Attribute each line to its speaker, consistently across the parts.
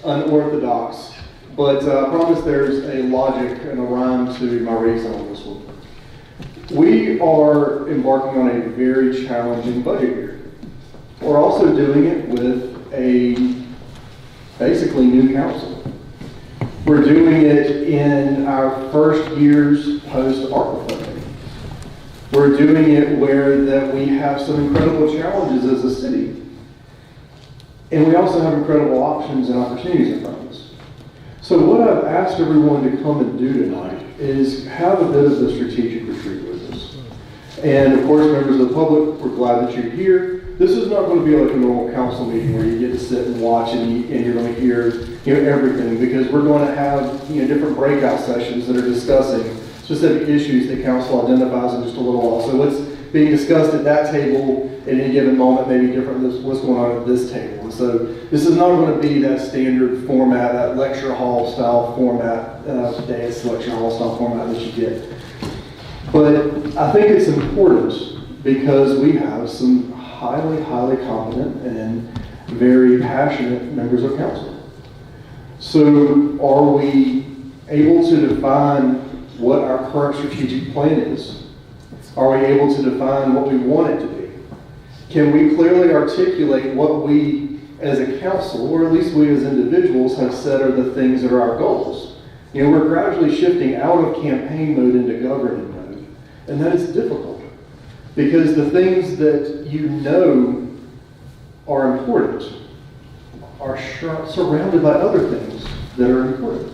Speaker 1: unorthodox, but I promise there's a logic and a rhyme to my reason on this one. We are embarking on a very challenging budget year. We're also doing it with a basically new council. We're doing it in our first year's post-ARPA funding. We're doing it where that we have some incredible challenges as a city. And we also have incredible options and opportunities in front of us. So what I've asked everyone to come and do tonight is have a bit of a strategic retreat with us. And of course, members of the public, we're glad that you're here. This is not going to be like a normal council meeting where you get to sit and watch and you're going to hear everything, because we're going to have different breakout sessions that are discussing specific issues that council identifies in just a little while. So what's being discussed at that table at any given moment may be different than what's going on at this table. And so this is not going to be that standard format, that lecture hall style format, today's lecture hall style format that you get. But I think it's important because we have some highly, highly competent and very passionate members of council. So are we able to define what our current strategic plan is? Are we able to define what we want it to be? Can we clearly articulate what we as a council, or at least we as individuals, have said are the things that are our goals? We're gradually shifting out of campaign mode into governing mode. And that is difficult because the things that are important are surrounded by other things that are important.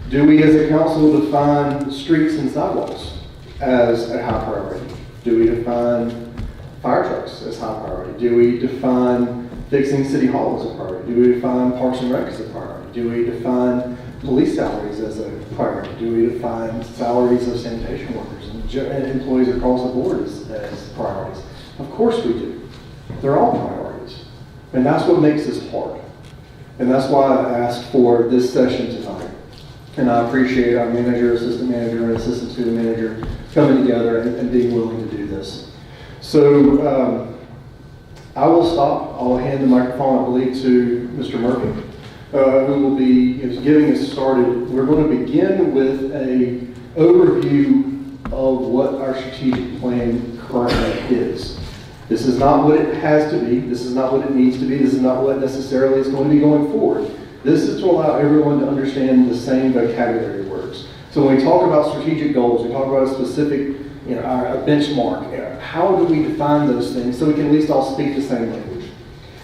Speaker 1: Do we as a council define streets and sidewalks as a high priority? Do we define fire trucks as high priority? Do we define fixing City Hall as a priority? Do we define Parks and Rec as a priority? Do we define police salaries as a priority? Do we define salaries of sanitation workers and employees across the board as priorities? Of course we do. They're all priorities. And that's what makes this hard. And that's why I asked for this session tonight. And I appreciate our manager, assistant manager, and assistant to the manager coming together and being willing to do this. So I will stop. I'll hand the microphone, I believe, to Mr. Murphy, who will be getting us started. We're going to begin with an overview of what our strategic plan currently is. This is not what it has to be. This is not what it needs to be. This is not what necessarily is going to be going forward. This is to allow everyone to understand the same vocabulary words. So when we talk about strategic goals, we talk about a specific, a benchmark. How do we define those things so we can at least all speak the same language?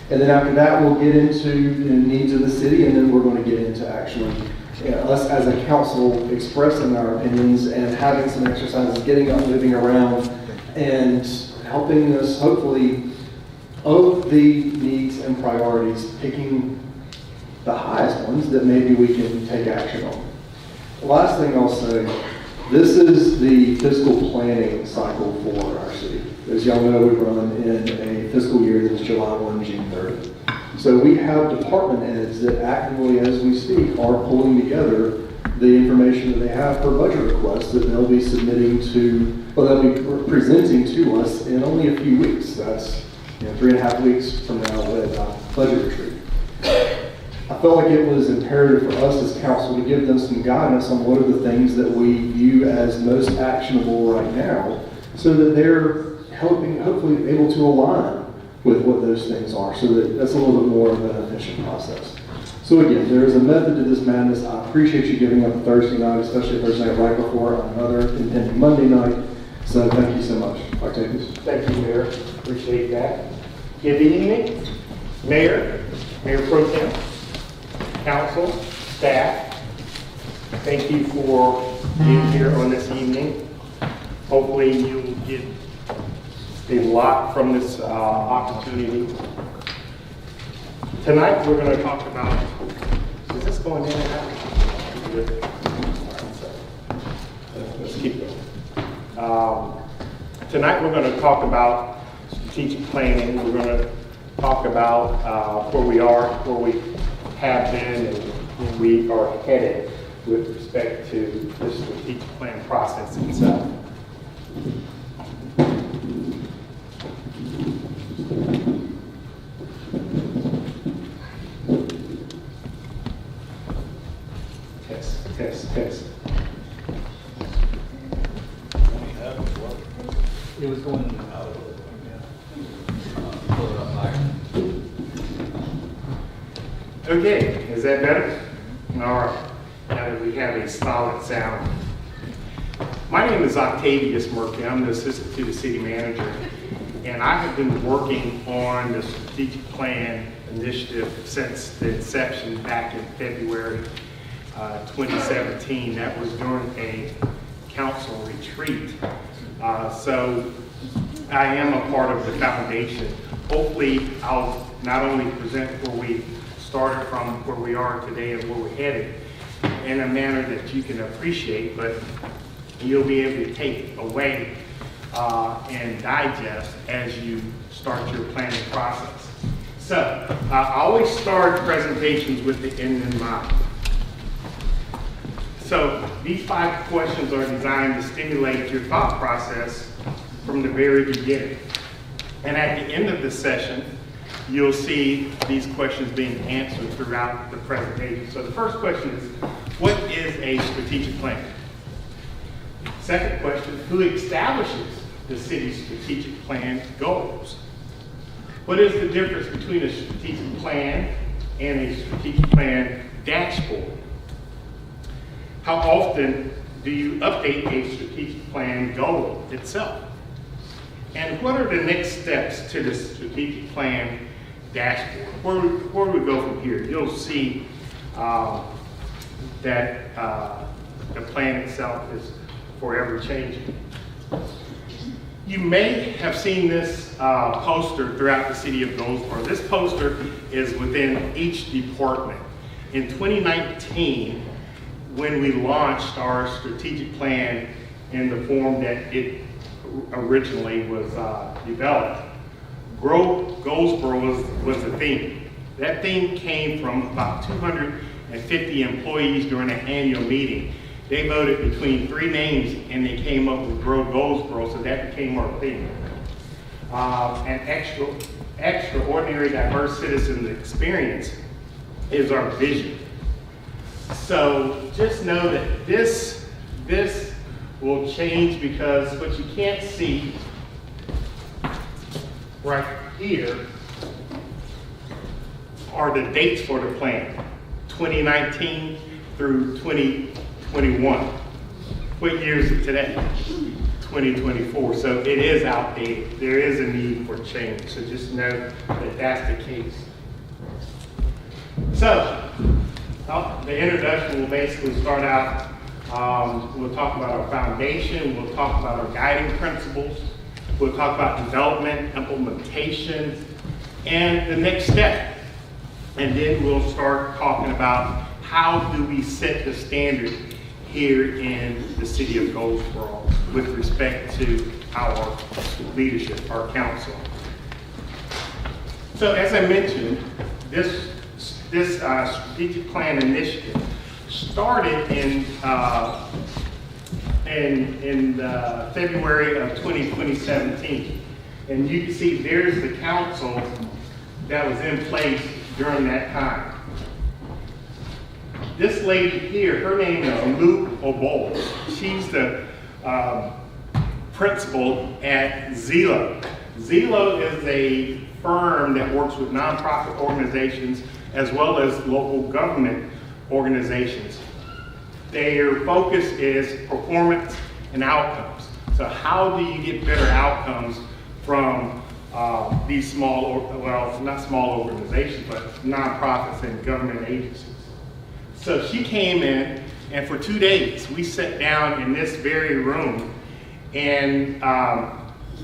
Speaker 1: And then after that, we'll get into the needs of the city, and then we're going to get into actually us as a council expressing our opinions and having some exercises, getting up, moving around, and helping us, hopefully, of the needs and priorities, picking the highest ones that maybe we can take action on. The last thing I'll say, this is the fiscal planning cycle for our city. As y'all know, we run in a fiscal year that is July 1, June 30. So we have department heads that actively, as we speak, are pulling together the information that they have for budget requests that they'll be submitting to, or they'll be presenting to us in only a few weeks. That's 3.5 weeks from now with budget retreat. I felt like it was imperative for us as council to give them some guidance on what are the things that we view as most actionable right now, so that they're hopefully able to align with what those things are, so that that's a little bit more of an efficient process. So again, there is a method to this madness. I appreciate you giving up a Thursday night, especially a Thursday night right before another impending Monday night. So thank you so much. Octavius.
Speaker 2: Thank you, Mayor. Appreciate that. Good evening, Mayor, Mayor Pro Tem, Council, staff. Thank you for being here on this evening. Hopefully you will get a lot from this opportunity. Tonight we're going to talk about, is this going in and out? Good. Let's keep going. Tonight we're going to talk about strategic planning. We're going to talk about where we are, where we have been, and where we are headed with respect to the strategic plan process itself.
Speaker 1: Yes.
Speaker 3: It was going out. Pull it up higher.
Speaker 2: Okay, is that better? All right, now that we have a solid sound. My name is Octavius Murphy. I'm the assistant to the city manager, and I have been working on the strategic plan initiative since the inception back in February 2017. That was during a council retreat. So I am a part of the foundation. Hopefully, I'll not only present where we started from, where we are today and where we're headed in a manner that you can appreciate, but you'll be able to take away and digest as you start your planning process. So I always start presentations with the end in mind. So these 5 questions are designed to stimulate your thought process from the very beginning. And at the end of the session, you'll see these questions being answered throughout the presentation. So the first question is, what is a strategic plan? Second question, who establishes the city's strategic plan goals? What is the difference between a strategic plan and a strategic plan dashboard? How often do you update a strategic plan goal itself? And what are the next steps to the strategic plan dashboard? Where do we go from here? You'll see that the plan itself is forever changing. You may have seen this poster throughout the city of Goldsboro. This poster is within each department. In 2019, when we launched our strategic plan in the form that it originally was developed, Grow Goldsboro was the theme. That theme came from about 250 employees during an annual meeting. They voted between 3 names and they came up with Grow Goldsboro, so that became our theme. An extraordinary diverse citizen experience is our vision. So just know that this will change, because what you can't see right here are the dates for the plan, 2019 through 2021. What year is it today? 2024. So it is outdated. There is a need for change. So just know that that's the case. So the introduction will basically start out, we'll talk about our foundation, we'll talk about our guiding principles, we'll talk about development, implementation, and the next step. And then we'll start talking about how do we set the standard here in the city of Goldsboro with respect to our leadership, our council. So as I mentioned, this strategic plan initiative started in February of 2017. And you can see there's the council that was in place during that time. This lady here, her name is Luke O'Bowl. She's the principal at Zelo. Zelo is a firm that works with nonprofit organizations as well as local government organizations. Their focus is performance and outcomes. So how do you get better outcomes from these small, well, not small organizations, but nonprofits and government agencies? So she came in, and for 2 days, we sat down in this very room, and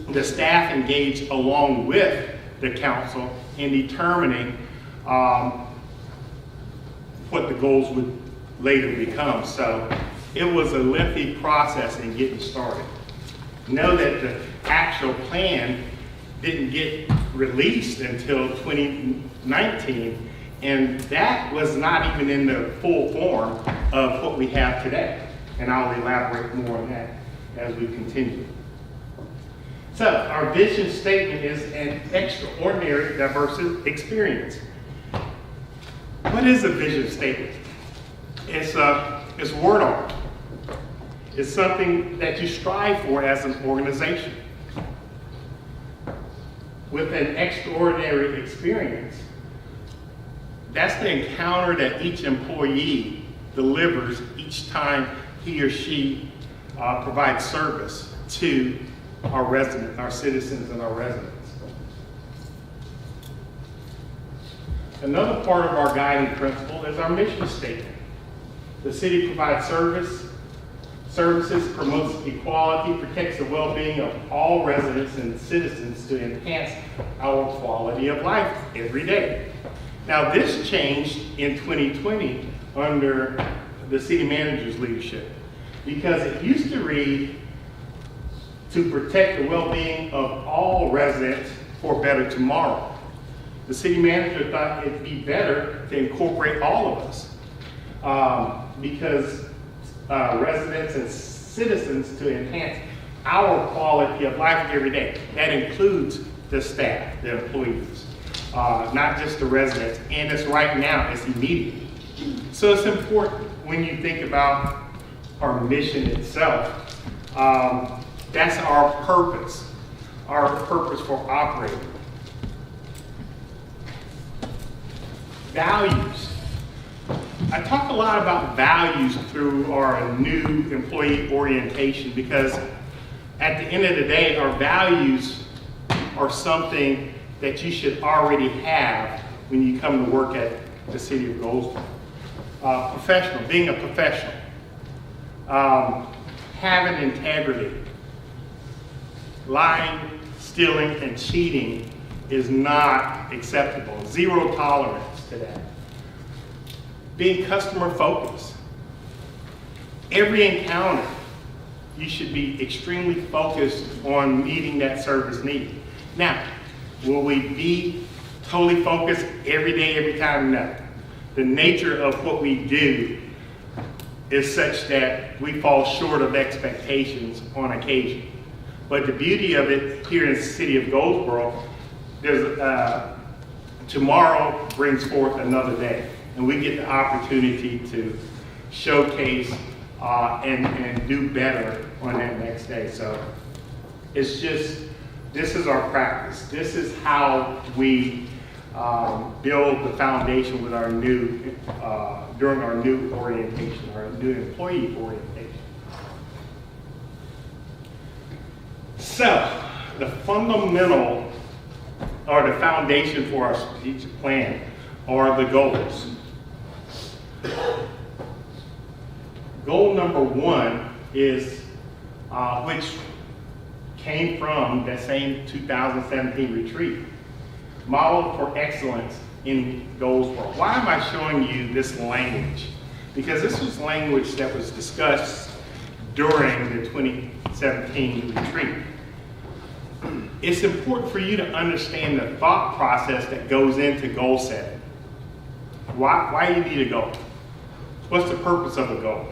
Speaker 2: the staff engaged along with the council in determining what the goals would later become. So it was a lengthy process in getting started. Know that the actual plan didn't get released until 2019, and that was not even in the full form of what we have today. And I'll elaborate more on that as we continue. So our vision statement is an extraordinary diverse experience. What is a vision statement? It's a It's word art. It's something that you strive for as an organization. With an extraordinary experience, that's the encounter that each employee delivers each time he or she provides service to our residents, our citizens and our residents. Another part of our guiding principle is our mission statement. The city provides services, promotes equality, protects the well-being of all residents and citizens to enhance our quality of life every day. Now, this changed in 2020 under the city manager's leadership, because it used to read, to protect the well-being of all residents for a better tomorrow. The city manager thought it'd be better to incorporate all of us, because residents and citizens to enhance our quality of life every day. That includes the staff, the employees, not just the residents. And it's right now, it's immediate. So it's important when you think about our mission itself. That's our purpose for operating. Values. I talk a lot about values through our new employee orientation, because at the end of the day, our values are something that you should already have when you come to work at the city of Goldsboro. Professional, being a professional. Having integrity. Lying, stealing, and cheating is not acceptable. Zero tolerance to that. Being customer focused. Every encounter, you should be extremely focused on meeting that service need. Now, will we be totally focused every day, every time? No. The nature of what we do is such that we fall short of expectations on occasion. But the beauty of it here in the city of Goldsboro, tomorrow brings forth another day. And we get the opportunity to showcase and do better on that next day. So it's just, this is our practice. This is how we build the foundation with our new, during our new orientation, our new employee orientation. So the fundamental, or the foundation for our strategic plan are the goals. Goal number one is, which came from that same 2017 retreat, Model for Excellence in Goldsboro. Why am I showing you this language? Because this was language that was discussed during the 2017 retreat. It's important for you to understand the thought process that goes into goal setting. Why you need a goal? What's the purpose of a goal?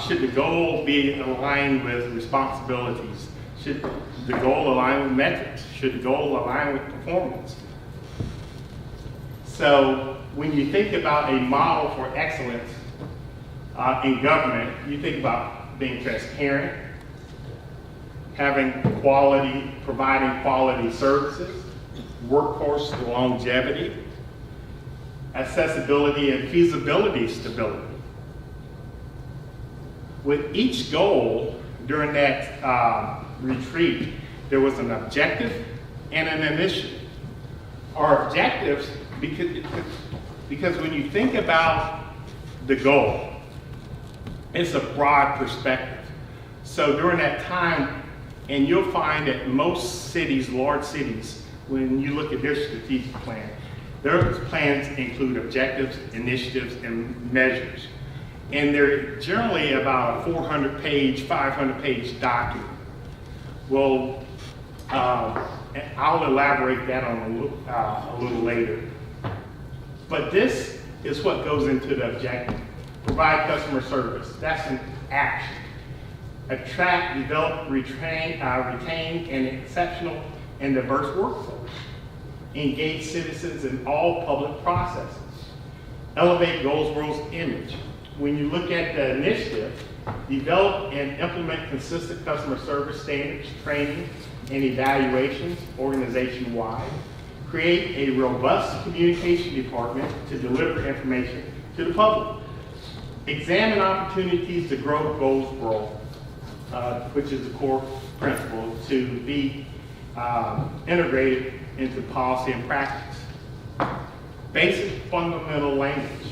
Speaker 2: Should the goal be aligned with responsibilities? Should the goal align with metrics? Should the goal align with performance? So when you think about a model for excellence in government, you think about being transparent, having quality, providing quality services, workforce longevity, accessibility and feasibility stability. With each goal during that retreat, there was an objective and an initiative. Our objectives, because when you think about the goal, it's a broad perspective. So during that time, and you'll find that most cities, large cities, when you look at their strategic plan, their plans include objectives, initiatives, and measures. And they're generally about a 400-page, 500-page document. Well, I'll elaborate that on a little later. But this is what goes into the objective. Provide customer service. That's an action. Attract, develop, retain an exceptional and diverse workforce. Engage citizens in all public processes. Elevate Goldsboro's image. when you look at the initiative, develop and implement consistent customer service standards, training, and evaluations organization-wide. Create a robust communication department to deliver information to the public. Examine opportunities to grow Goldsboro, which is the core principle, to be integrated into policy and practice. Basic fundamental language.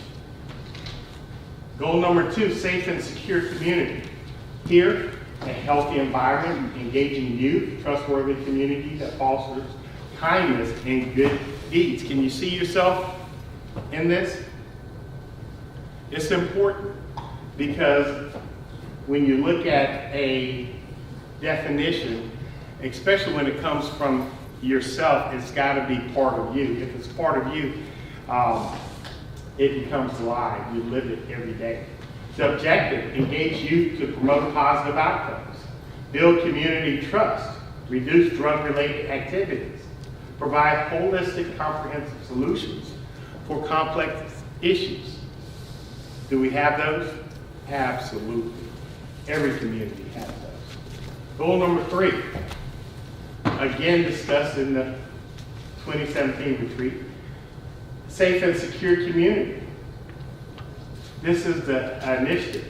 Speaker 2: Goal number 2, safe and secure community. Here, a healthy environment, engaging youth, trustworthy community that fosters kindness and good deeds. Can you see yourself in this? It's important because when you look at a definition, especially when it comes from yourself, it's got to be part of you. If it's part of you, it becomes alive. You live it every day. The objective, engage youth to promote positive outcomes, build community trust, reduce drug-related activities, provide holistic, comprehensive solutions for complex issues. Do we have those? Absolutely. Every community has those. Goal number 3, again discussed in the 2017 retreat, safe and secure community. This is the initiative.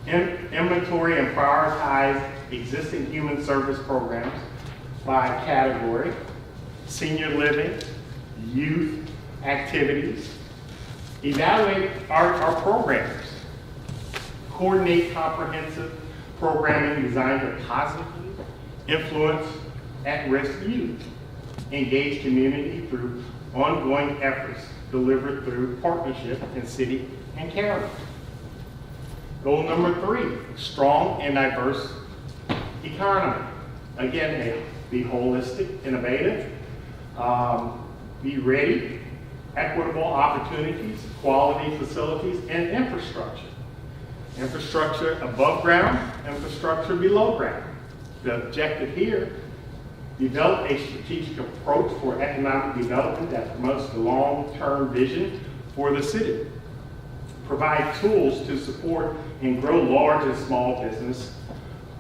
Speaker 2: Inventory and prioritize existing human service programs by category, senior living, youth activities. Evaluate our programs. Coordinate comprehensive programming designed to positively influence at-risk youth. Engage community through ongoing efforts delivered through partnership in city and county. Goal number 3, strong and diverse economy. Again, be holistic, innovative, be ready, equitable opportunities, quality facilities, and infrastructure. Infrastructure above ground, infrastructure below ground. The objective here, develop a strategic approach for economic development that promotes the long-term vision for the city. Provide tools to support and grow large and small business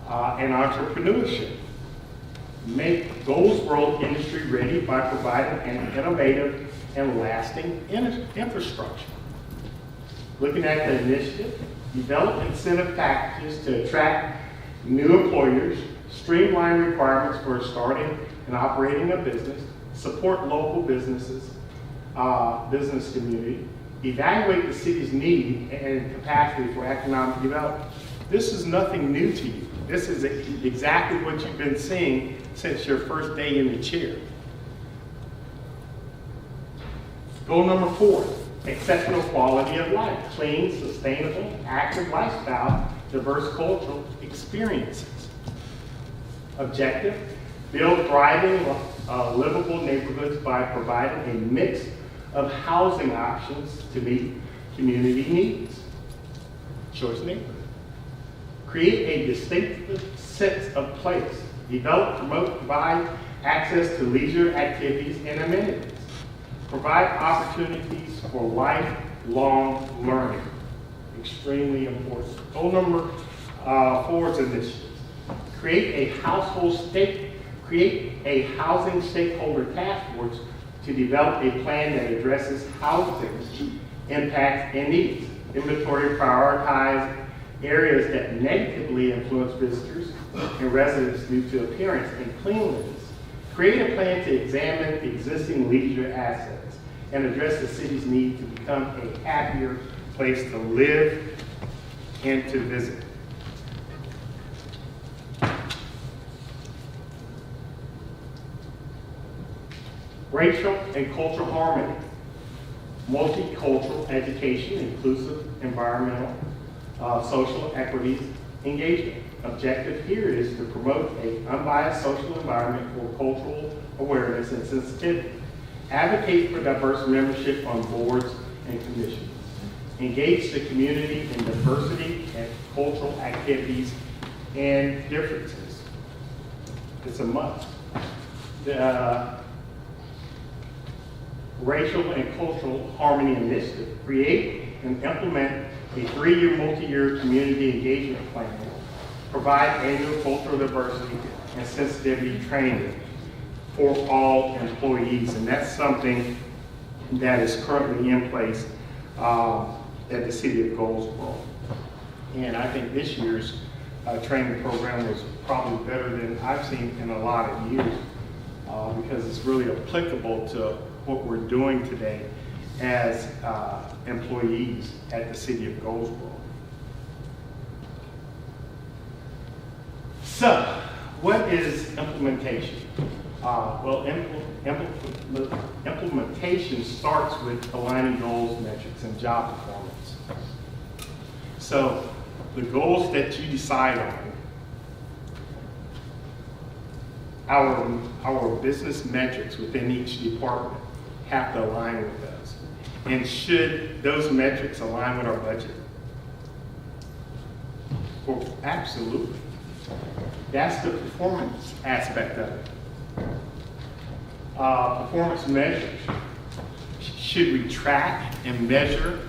Speaker 2: and entrepreneurship. Make Goldsboro industry ready by providing an innovative and lasting infrastructure. Looking at the initiative, develop incentive packages to attract new employers, streamline requirements for starting and operating a business, support local businesses, business community, evaluate the city's need and capacity for economic development. This is nothing new to you. This is exactly what you've been seeing since your first day in the chair. Goal number 4, exceptional quality of life, clean, sustainable, active lifestyle, diverse cultural experiences. Objective, build thriving, livable neighborhoods by providing a mix of housing options to meet community needs. Choice neighborhood. Create a distinctive sense of place. Develop, promote, provide access to leisure activities and amenities. Provide opportunities for lifelong learning. Extremely important. Goal number 4 is initiatives. Create a housing stakeholder task force to develop a plan that addresses housing impacts and needs. Inventory, prioritize areas that negatively influence visitors and residents due to appearance and cleanliness. Create a plan to examine existing leisure assets and address the city's need to become a happier place to live and to visit. Racial and cultural harmony, multicultural education, inclusive, environmental, social equities, engagement. Objective here is to promote an unbiased social environment for cultural awareness and sensitivity. Advocate for diverse membership on boards and commissions. Engage the community in diversity and cultural activities and differences. It's a must. The Racial and Cultural Harmony Initiative. Create and implement a 3-year, multi-year community engagement plan, provide annual cultural diversity and sensitivity training for all employees. And that's something that is currently in place at the city of Goldsboro. And I think this year's training program was probably better than I've seen in a lot of years because it's really applicable to what we're doing today as employees at the city of Goldsboro. So, what is implementation? Well, implementation starts with aligning goals, metrics, and job performance. So, the goals that you decide on, our business metrics within each department have to align with those. And should those metrics align with our budget? Well, absolutely. That's the performance aspect of it. Performance measures. Should we track and measure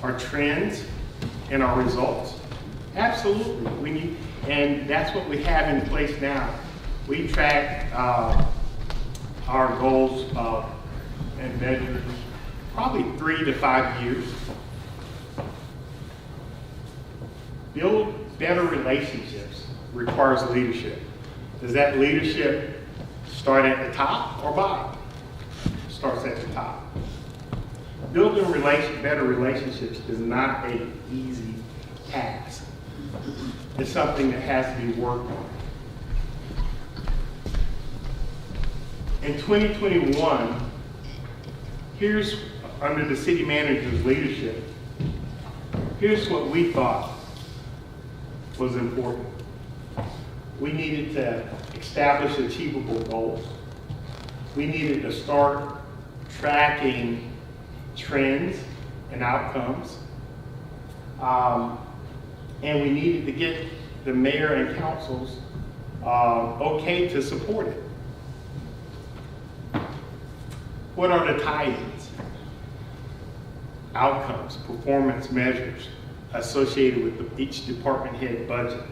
Speaker 2: our trends and our results? Absolutely. And that's what we have in place now. We track our goals and measures probably 3 to 5 years. Build better relationships requires leadership. Does that leadership start at the top or bottom? Starts at the top. Building better relationships is not an easy task. It's something that has to be worked on. In 2021, here's, under the city manager's leadership, here's what we thought was important. We needed to establish achievable goals. We needed to start tracking trends and outcomes. And we needed to get the mayor and council's okay to support it. What are the tie-ins? Outcomes, performance measures associated with each department head budget.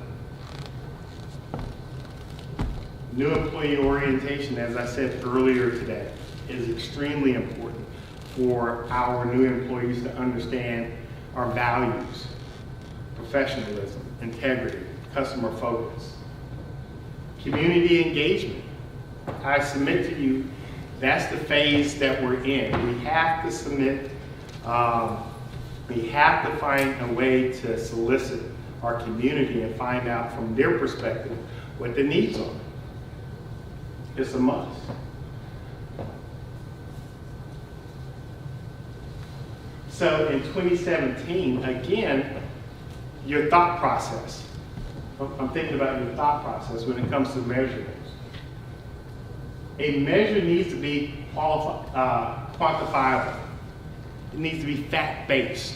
Speaker 2: New employee orientation, as I said earlier today, is extremely important for our new employees to understand our values, professionalism, integrity, customer focus. Community engagement. I submit to you, that's the phase that we're in. We have to submit, we have to find a way to solicit our community and find out from their perspective what the needs are. It's a must. So in 2017, again, your thought process. I'm thinking about your thought process when it comes to measurements. A measure needs to be quantifiable. It needs to be fact-based.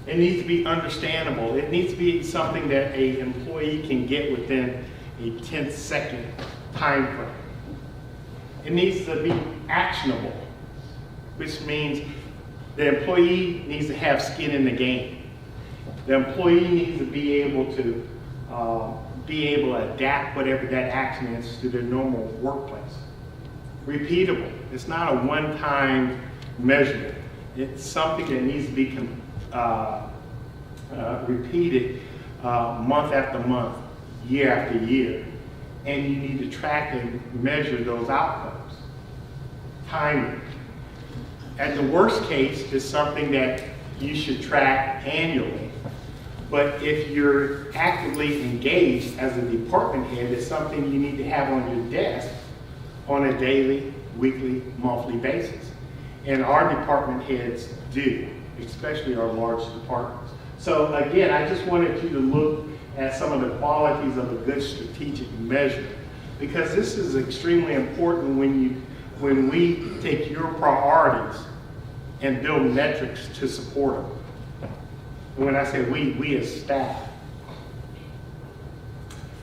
Speaker 2: It needs to be understandable. It needs to be something that an employee can get within a 10-second time frame. It needs to be actionable, which means the employee needs to have skin in the game. The employee needs to be able to adapt whatever that action is to their normal workplace. Repeatable. It's not a one-time measurement. It's something that needs to be repeated month after month, year after year. And you need to track and measure those outcomes. Timing. At the worst case, it's something that you should track annually. But if you're actively engaged as a department head, it's something you need to have on your desk on a daily, weekly, monthly basis. And our department heads do, especially our large departments. So again, I just wanted you to look at some of the qualities of a good strategic measure, because this is extremely important when we take your priorities and build metrics to support them. And when I say we as staff.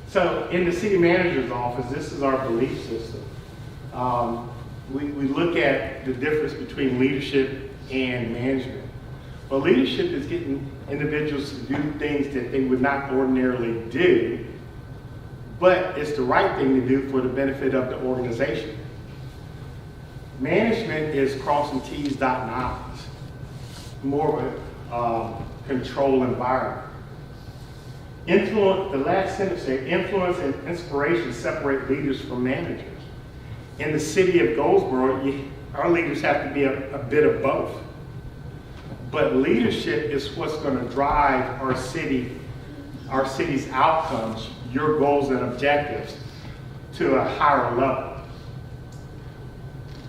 Speaker 2: So in the city manager's office, this is our belief system. We look at the difference between leadership and management. Well, leadership is getting individuals to do things that they would not ordinarily do, but it's the right thing to do for the benefit of the organization. Management is crossing T's, dotting I's, more of a control environment. Influence, the last sentence there, influence and inspiration separate leaders from managers. In the city of Goldsboro, our leaders have to be a bit of both. But leadership is what's going to drive our city's outcomes, your goals and objectives, to a higher level.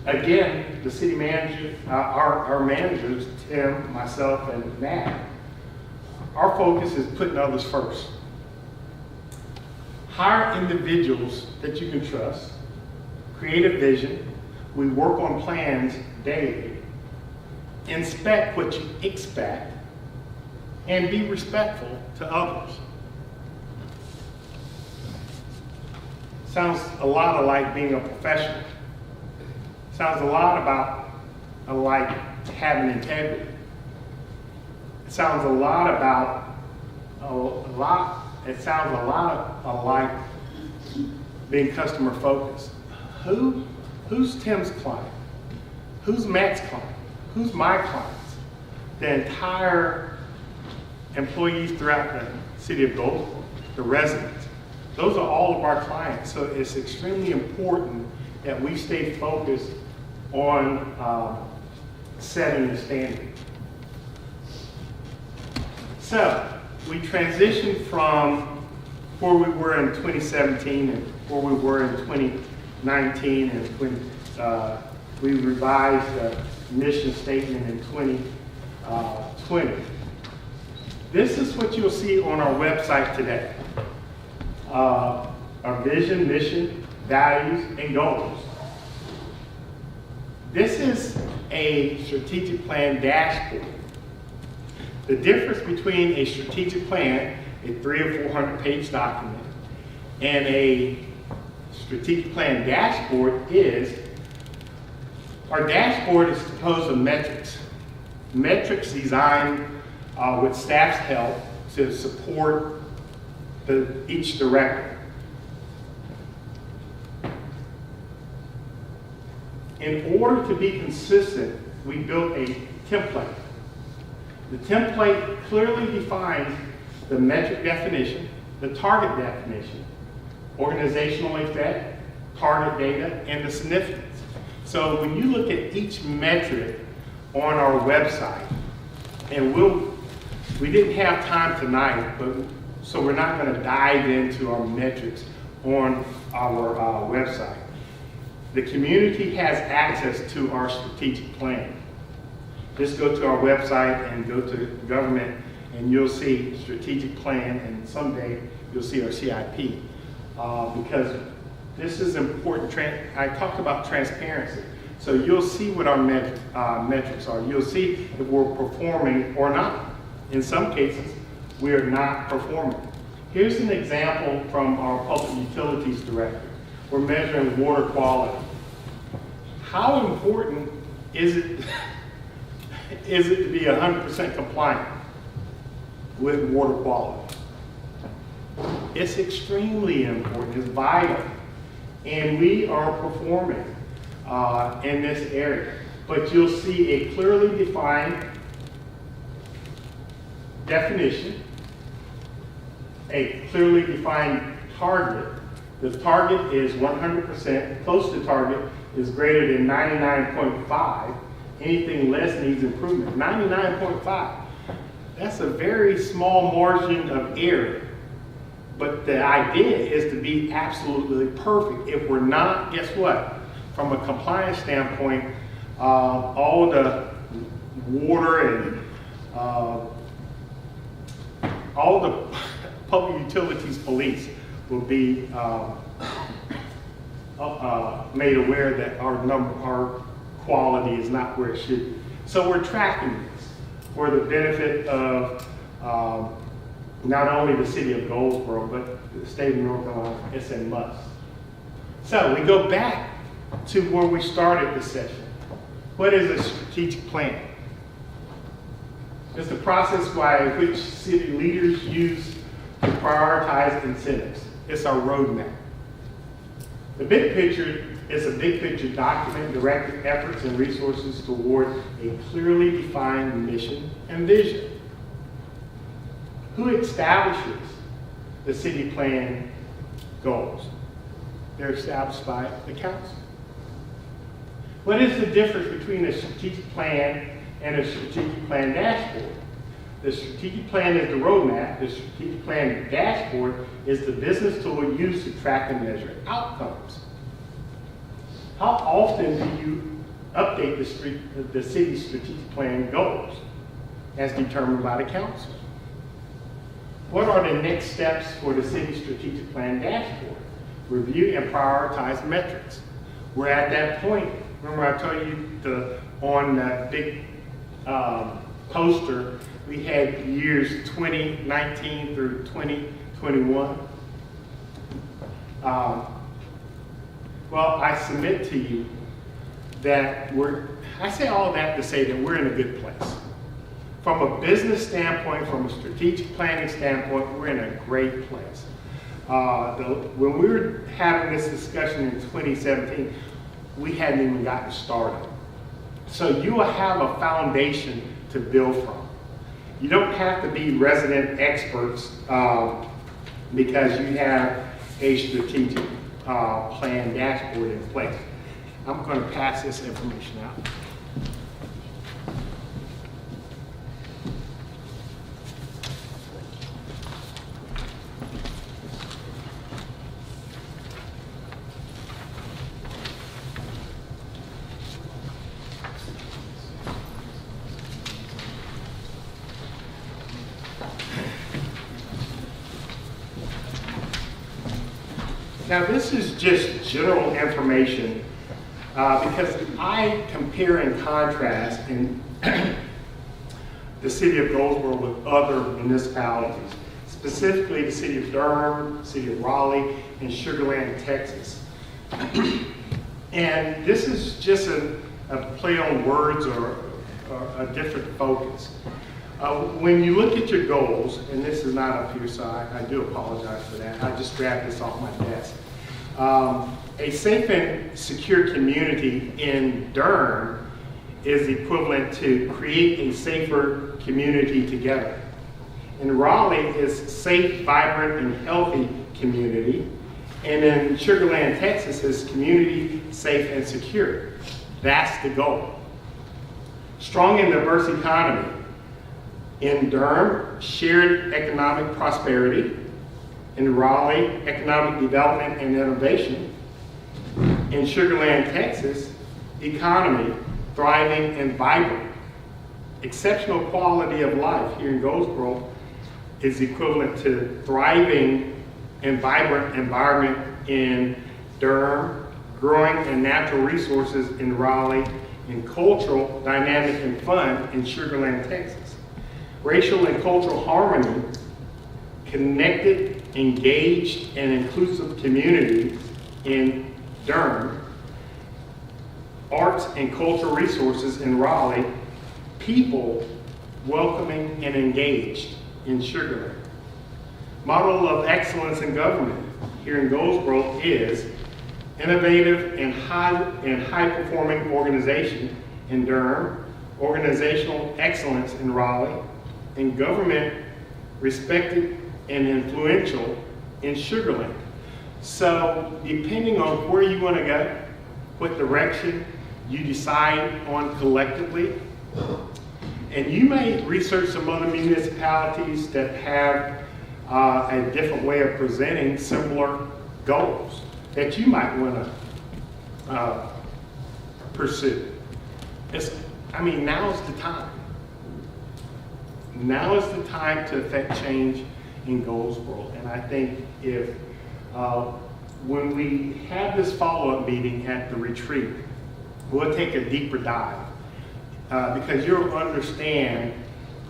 Speaker 2: Again, the city manager, our managers, Tim, myself, and Matt, our focus is putting others first. Hire individuals that you can trust, create a vision, we work on plans daily, inspect what you expect, and be respectful to others. Sounds a lot like being a professional. Sounds a lot like having integrity. It sounds a lot like being customer focused. Who's Tim's client? Who's Matt's client? Who's my clients? The entire employees throughout the city of Goldsboro, the residents. Those are all of our clients. So it's extremely important that we stay focused on setting the standard. So we transitioned from where we were in 2017 and where we were in 2019, and we revised the mission statement in 2020. This is what you'll see on our website today. Our vision, mission, values, and goals. This is a strategic plan dashboard. The difference between a strategic plan, a 300 or 400 page document, and a strategic plan dashboard is, our dashboard is composed of metrics. Metrics designed with staff's help to support each director. In order to be consistent, we built a template. The template clearly defines the metric definition, the target definition, organizational effect, target data, and the significance. So when you look at each metric on our website, and we didn't have time tonight, so we're not going to dive into our metrics on our website. The community has access to our strategic plan. Just go to our website and go to government, and you'll see strategic plan, and someday you'll see our CIP. Because this is important. I talked about transparency. So you'll see what our metrics are. You'll see if we're performing or not. In some cases, we are not performing. Here's an example from our public utilities director. We're measuring water quality. How important is it to be 100% compliant with water quality? It's extremely important, it's vital. And we are performing in this area. But you'll see a clearly defined definition, a clearly defined target. The target is 100%, close to target is greater than 99.5. Anything less needs improvement. 99.5. That's a very small margin of error. But the idea is to be absolutely perfect. If we're not, guess what? From a compliance standpoint, all the water and all the public utilities police will be made aware that our quality is not where it should be. So we're tracking this for the benefit of not only the city of Goldsboro, but the state of North Carolina. It's a must. So we go back to where we started the session. What is a strategic plan? It's the process by which city leaders use to prioritize incentives. It's our roadmap. The big picture is a big picture document directing efforts and resources toward a clearly defined mission and vision. Who establishes the city plan goals? They're established by the council. What is the difference between a strategic plan and a strategic plan dashboard? The strategic plan is the roadmap. The strategic plan dashboard is the business tool used to track and measure outcomes. How often do you update the city's strategic plan goals as determined by the council? What are the next steps for the city's strategic plan dashboard? Review and prioritize metrics. We're at that point. Remember I told you on that big poster, we had years 2019 through 2021. Well, I submit to you that I say all that to say that we're in a good place. From a business standpoint, from a strategic planning standpoint, we're in a great place. When we were having this discussion in 2017, we hadn't even gotten started. So you will have a foundation to build from. You don't have to be resident experts because you have a strategic plan dashboard in place. I'm going to pass this information out. Now this is just general information because I compare and contrast in the city of Goldsboro with other municipalities, specifically the city of Durham, city of Raleigh, and Sugar Land, Texas. And this is just a play on words or a different focus. When you look at your goals, and this is not up here, so I do apologize for that. I just grabbed this off my desk. A safe and secure community in Durham is equivalent to create a safer community together. In Raleigh is safe, vibrant, and healthy community. And in Sugar Land, Texas is community, safe, and secure. That's the goal. Strong and diverse economy. In Durham, shared economic prosperity. In Raleigh, economic development and innovation. In Sugar Land, Texas, economy, thriving and vibrant. Exceptional quality of life here in Goldsboro is equivalent to thriving and vibrant environment in Durham, growing and natural resources in Raleigh, and cultural, dynamic, and fun in Sugar Land, Texas. Racial and cultural harmony, connected, engaged, and inclusive community in Durham. Arts and cultural resources in Raleigh. People welcoming and engaged in Sugar Land. Model of excellence in government here in Goldsboro is innovative and high-performing organization in Durham, organizational excellence in Raleigh, and government respected and influential in Sugar Land. So depending on where you want to go, what direction you decide on collectively, and you may research some other municipalities that have a different way of presenting similar goals that you might want to pursue. Now is the time. Now is the time to affect change in Goldsboro. And I think if when we have this follow-up meeting at the retreat, we'll take a deeper dive because you'll understand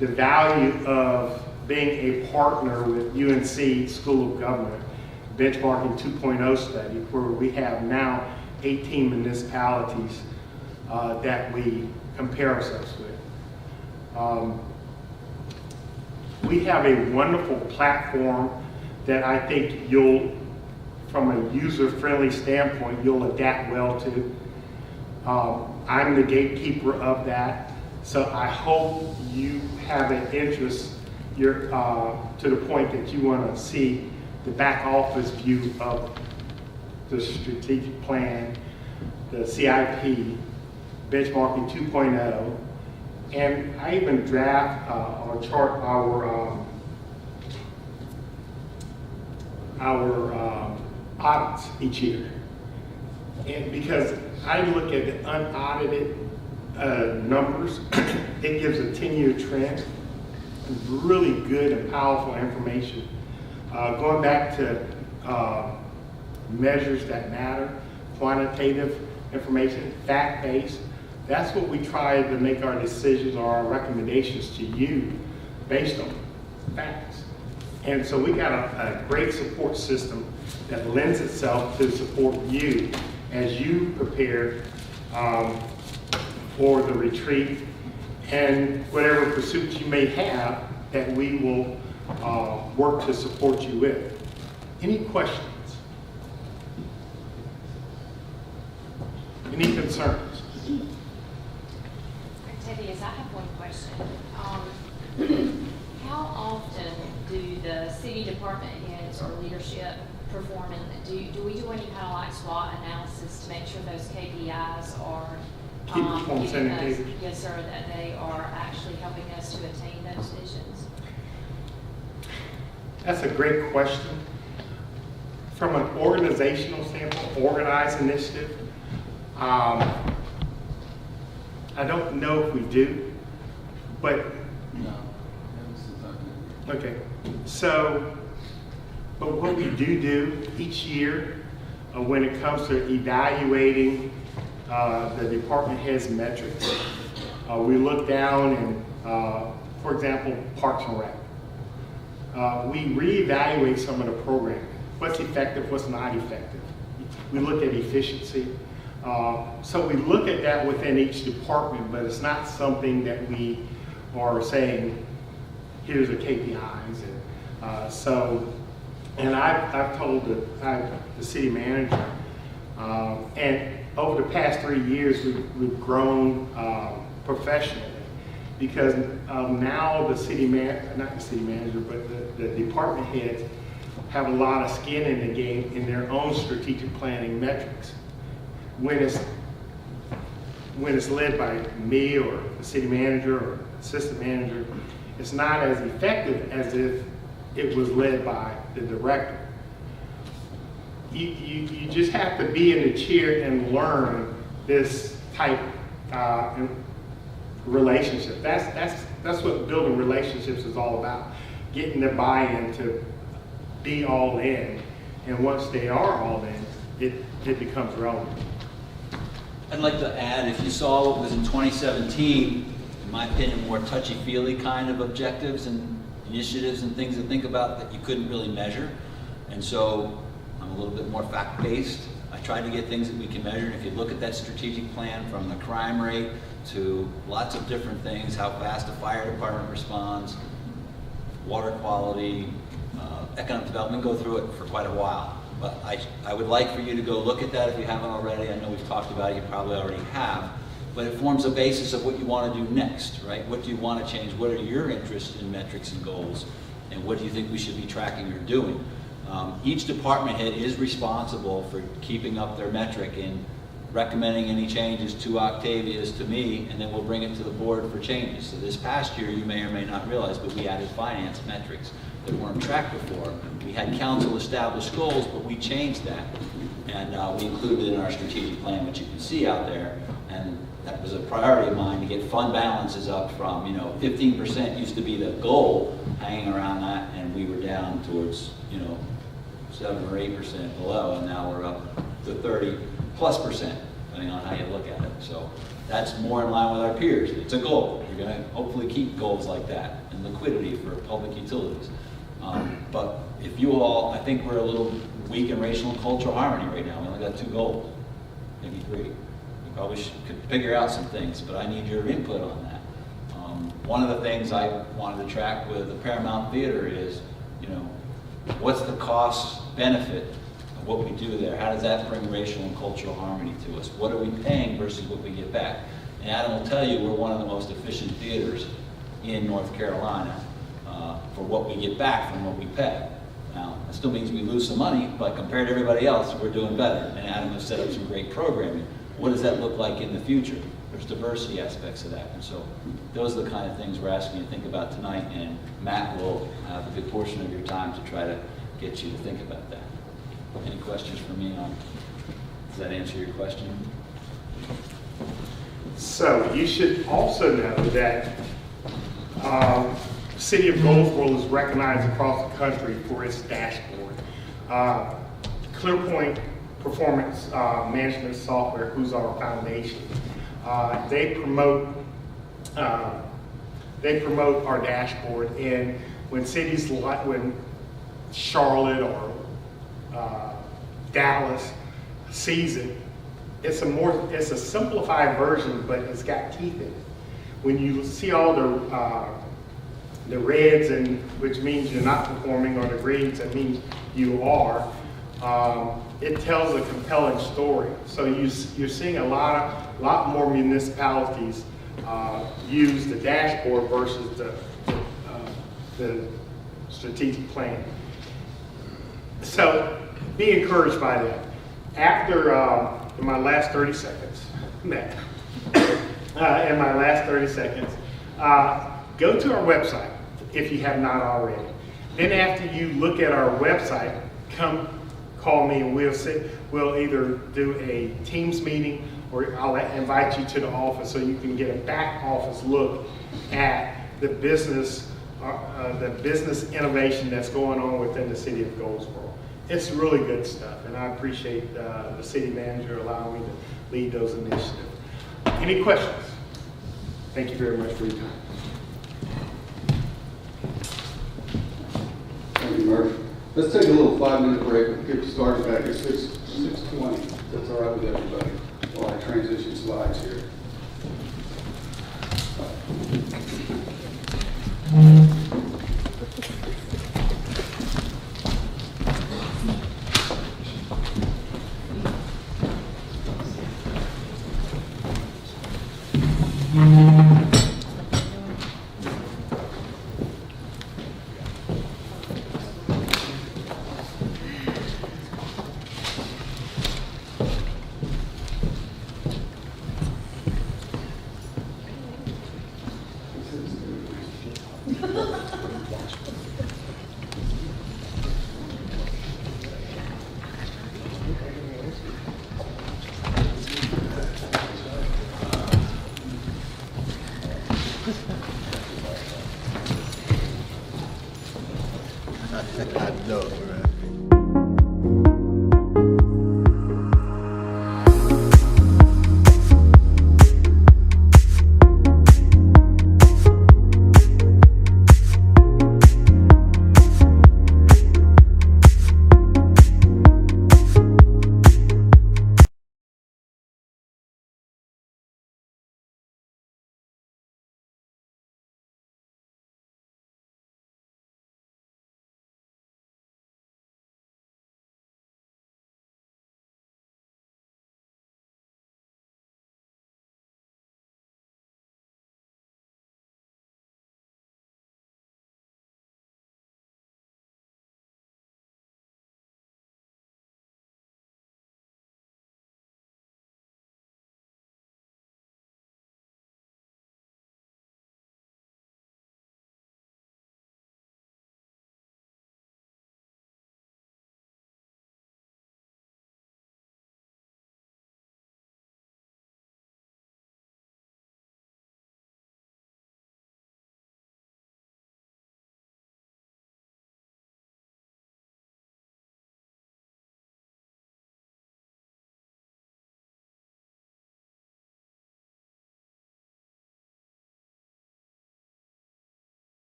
Speaker 2: the value of being a partner with UNC School of Government Benchmarking 2.0 study, where we have now 18 municipalities that we compare ourselves with. We have a wonderful platform that I think you'll, from a user-friendly standpoint, you'll adapt well to. I'm the gatekeeper of that, so I hope you have an interest to the point that you want to see the back office view of the strategic plan, the CIP, benchmarking 2.0, and I even draft or chart our audits each year. And because I look at the unaudited numbers, it gives a 10-year trend, really good and powerful information. Going back to measures that matter, quantitative information, fact-based, that's what we try to make our decisions or our recommendations to you based on facts. And so we got a great support system that lends itself to support you as you prepare for the retreat and whatever pursuits you may have that we will work to support you with. Any questions? Any concerns?
Speaker 4: Octavius, I have one question. How often do the city department heads or leadership perform, and do we do any kind of like SWOT analysis to make sure those KPIs are
Speaker 2: Key performance
Speaker 4: giving us-
Speaker 2: indicators.
Speaker 4: yes, sir, that they are actually helping us to attain those visions?
Speaker 2: That's a great question. From an organizational standpoint, organized initiative, I don't know if we do, but, okay. So, but what we do each year, when it comes to evaluating the department head's metrics, we look down and, for example, Parks and Rec. We reevaluate some of the programming. What's effective, what's not effective. We look at efficiency. So we look at that within each department, but it's not something that we are saying, here's the KPIs. And I've told the city manager, and over the past 3 years, we've grown professionally, because now not the city manager, but the department heads have a lot of skin in the game in their own strategic planning metrics. When it's led by me or the city manager or assistant manager, it's not as effective as if it was led by the director. You just have to be in the chair and learn this type relationship. That's what building relationships is all about. Getting the buy-in to be all in, and once they are all in, it becomes relevant.
Speaker 3: I'd like to add, if you saw what was in 2017, in my opinion, more touchy-feely kind of objectives and initiatives and things to think about that you couldn't really measure. And so I'm a little bit more fact-based. I tried to get things that we can measure. And if you look at that strategic plan, from the crime rate to lots of different things, how fast the fire department responds, water quality, economic development, go through it for quite a while. But I would like for you to go look at that if you haven't already. I know we've talked about it, you probably already have. But it forms a basis of what you want to do next, right? What do you want to change? What are your interests in metrics and goals? And what do you think we should be tracking or doing? Each department head is responsible for keeping up their metric and recommending any changes to Octavius, to me, and then we'll bring it to the board for changes. So this past year, you may or may not realize, but we added finance metrics that weren't tracked before. We had council established goals, but we changed that. And we included it in our strategic plan, which you can see out there. And that was a priority of mine, to get fund balances up from, 15% used to be the goal, hanging around that, and we were down towards, 7 or 8% below, and now we're up to 30+%, depending on how you look at it. So that's more in line with our peers. It's a goal. You're going to hopefully keep goals like that, and liquidity for public utilities. But if you all, I think we're a little weak in racial and cultural harmony right now. We only got 2 goals, maybe 3. We probably could figure out some things, but I need your input on that. One of the things I wanted to track with the Paramount Theater is, you know, what's the cost benefit of what we do there? How does that bring racial and cultural harmony to us? What are we paying versus what we get back? And Adam will tell you we're one of the most efficient theaters in North Carolina for what we get back from what we pay. Now, that still means we lose some money, but compared to everybody else, we're doing better. And Adam has set up some great programming. What does that look like in the future? There's diversity aspects of that. And so those are the kind of things we're asking you to think about tonight. And Matt will have a good portion of your time to try to get you to think about that. Any questions for me on, does that answer your question?
Speaker 2: So you should also know that the City of Goldsboro is recognized across the country for its dashboard. ClearPoint Performance Management Software, who's our foundation, they promote our dashboard. And when cities like Charlotte or Dallas sees it, it's a simplified version, but it's got teeth in it. When you see all the reds, and which means you're not performing, or the greens, that means you are, it tells a compelling story. So you're seeing a lot more municipalities use the dashboard versus the strategic plan. So be encouraged by that. After in my last 30 seconds, Matt, in my last 30 seconds, go to our website if you have not already. Then after you look at our website, come call me and we'll either do a Teams meeting, or I'll invite you to the office so you can get a back office look at the business innovation that's going on within the City of Goldsboro. It's really good stuff, and I appreciate the city manager allowing me to lead those initiatives. Any questions? Thank you very much for your time.
Speaker 5: Thank you, Murph. Let's take a little 5-minute break and get started back at 6:20. That's all right with everybody, while I transition slides here.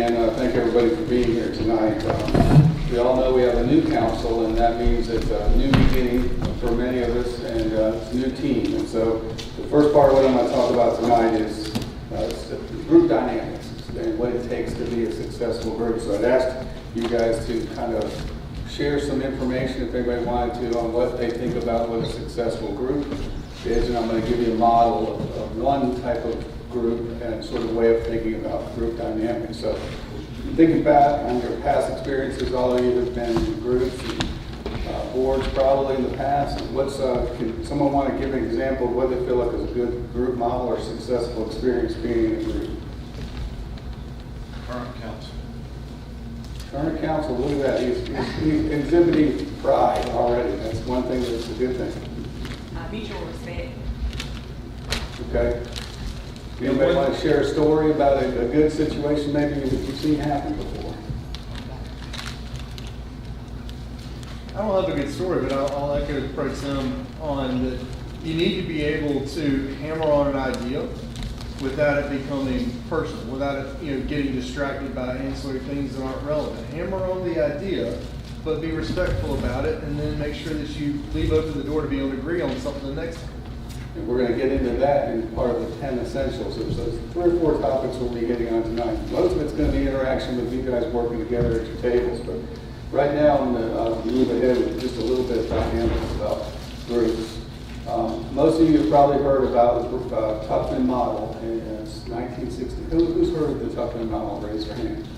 Speaker 5: and thank everybody for being here tonight. We all know we have a new council, and that means it's a new beginning for many of us, and it's a new team. And so the first part of what I'm going to talk about tonight is group dynamics and what it takes to be a successful group. So I'd ask you guys to kind of share some information, if anybody wanted to, on what they think about what a successful group is, and I'm going to give you a model of one type of group and sort of way of thinking about group dynamics. So thinking back on your past experiences, all of you have been in groups and boards probably in the past. Can someone want to give an example of what they feel like is a good group model or successful experience being in a group?
Speaker 6: Current council.
Speaker 5: Current council, look at that. He's exhibiting pride already. That's one thing that's a good thing.
Speaker 7: Mutual respect.
Speaker 5: Okay. Anybody want to share a story about a good situation maybe that you've seen happen before?
Speaker 6: I don't have a good story, but I'll echo probably some on that. You need to be able to hammer on an idea without it becoming personal, without it getting distracted by ancillary things that aren't relevant. Hammer on the idea, but be respectful about it, and then make sure that you leave open the door to be able to agree on something the next time.
Speaker 5: And we're going to get into that in part of the 10 essentials. There's those 3 or 4 topics we'll be getting on tonight. Most of it's going to be interaction with you guys working together at your tables. But right now, I'm going to move ahead with just a little bit of dynamics about groups. Most of you have probably heard about the Tuckman model. And it's 1960. Who's heard of the Tuckman model? Raise your hand.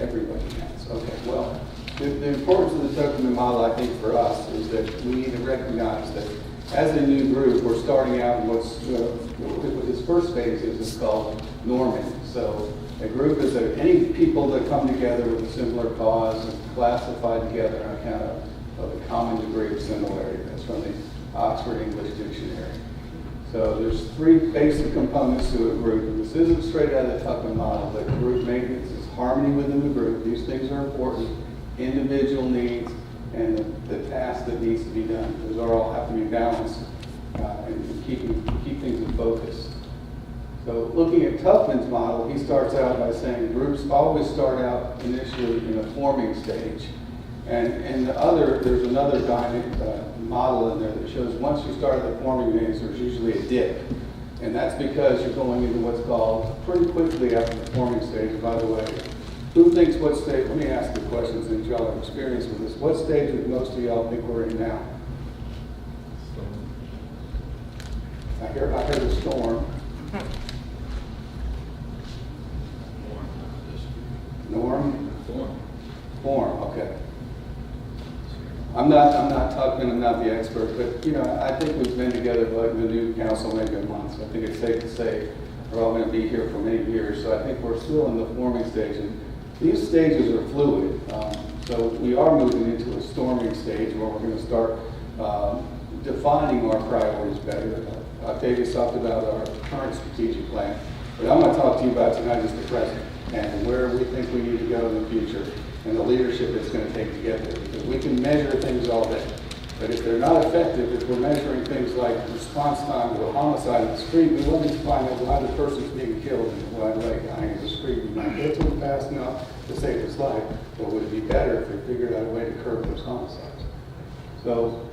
Speaker 5: Everybody has. Okay, well, the importance of the Tuckman model, I think, for us is that we need to recognize that as a new group, we're starting out in what this first phase is called norming. So a group is any people that come together with a similar cause and classified together on account of a common degree of similarity. That's from the Oxford English Dictionary. So there's 3 basic components to a group. And this isn't straight out of the Tuckman model, but group maintenance is harmony within the group. These things are important. Individual needs and the task that needs to be done. Those all have to be balanced and keep things in focus. So looking at Tuckman's model, he starts out by saying groups always start out initially in a forming stage. And there's another model in there that shows once you start the forming phase, there's usually a dip. And that's because you're going into what's called pretty quickly after the forming stage. By the way, who thinks what stage? Let me ask the questions since y'all have experience with this. What stage would most of y'all think we're in now? I heard a storm. Norm? Form, okay. I'm not talking, I'm not the expert, but I think we've been together like the new council maybe a month, so I think it's safe to say we're all going to be here for many years. So I think we're still in the forming stage. And these stages are fluid. So we are moving into a storming stage where we're going to start defining our priorities better. Octavius talked about our current strategic plan, but I'm going to talk to you about tonight is the present and where we think we need to go in the future and the leadership it's going to take to get there. Because we can measure things all day, but if they're not effective, if we're measuring things like response time to a homicide in the street, we want to find out why the person's being killed and why they're dying in the street. We might get to them fast enough to save his life, but would it be better if we figured out a way to curb those homicides? So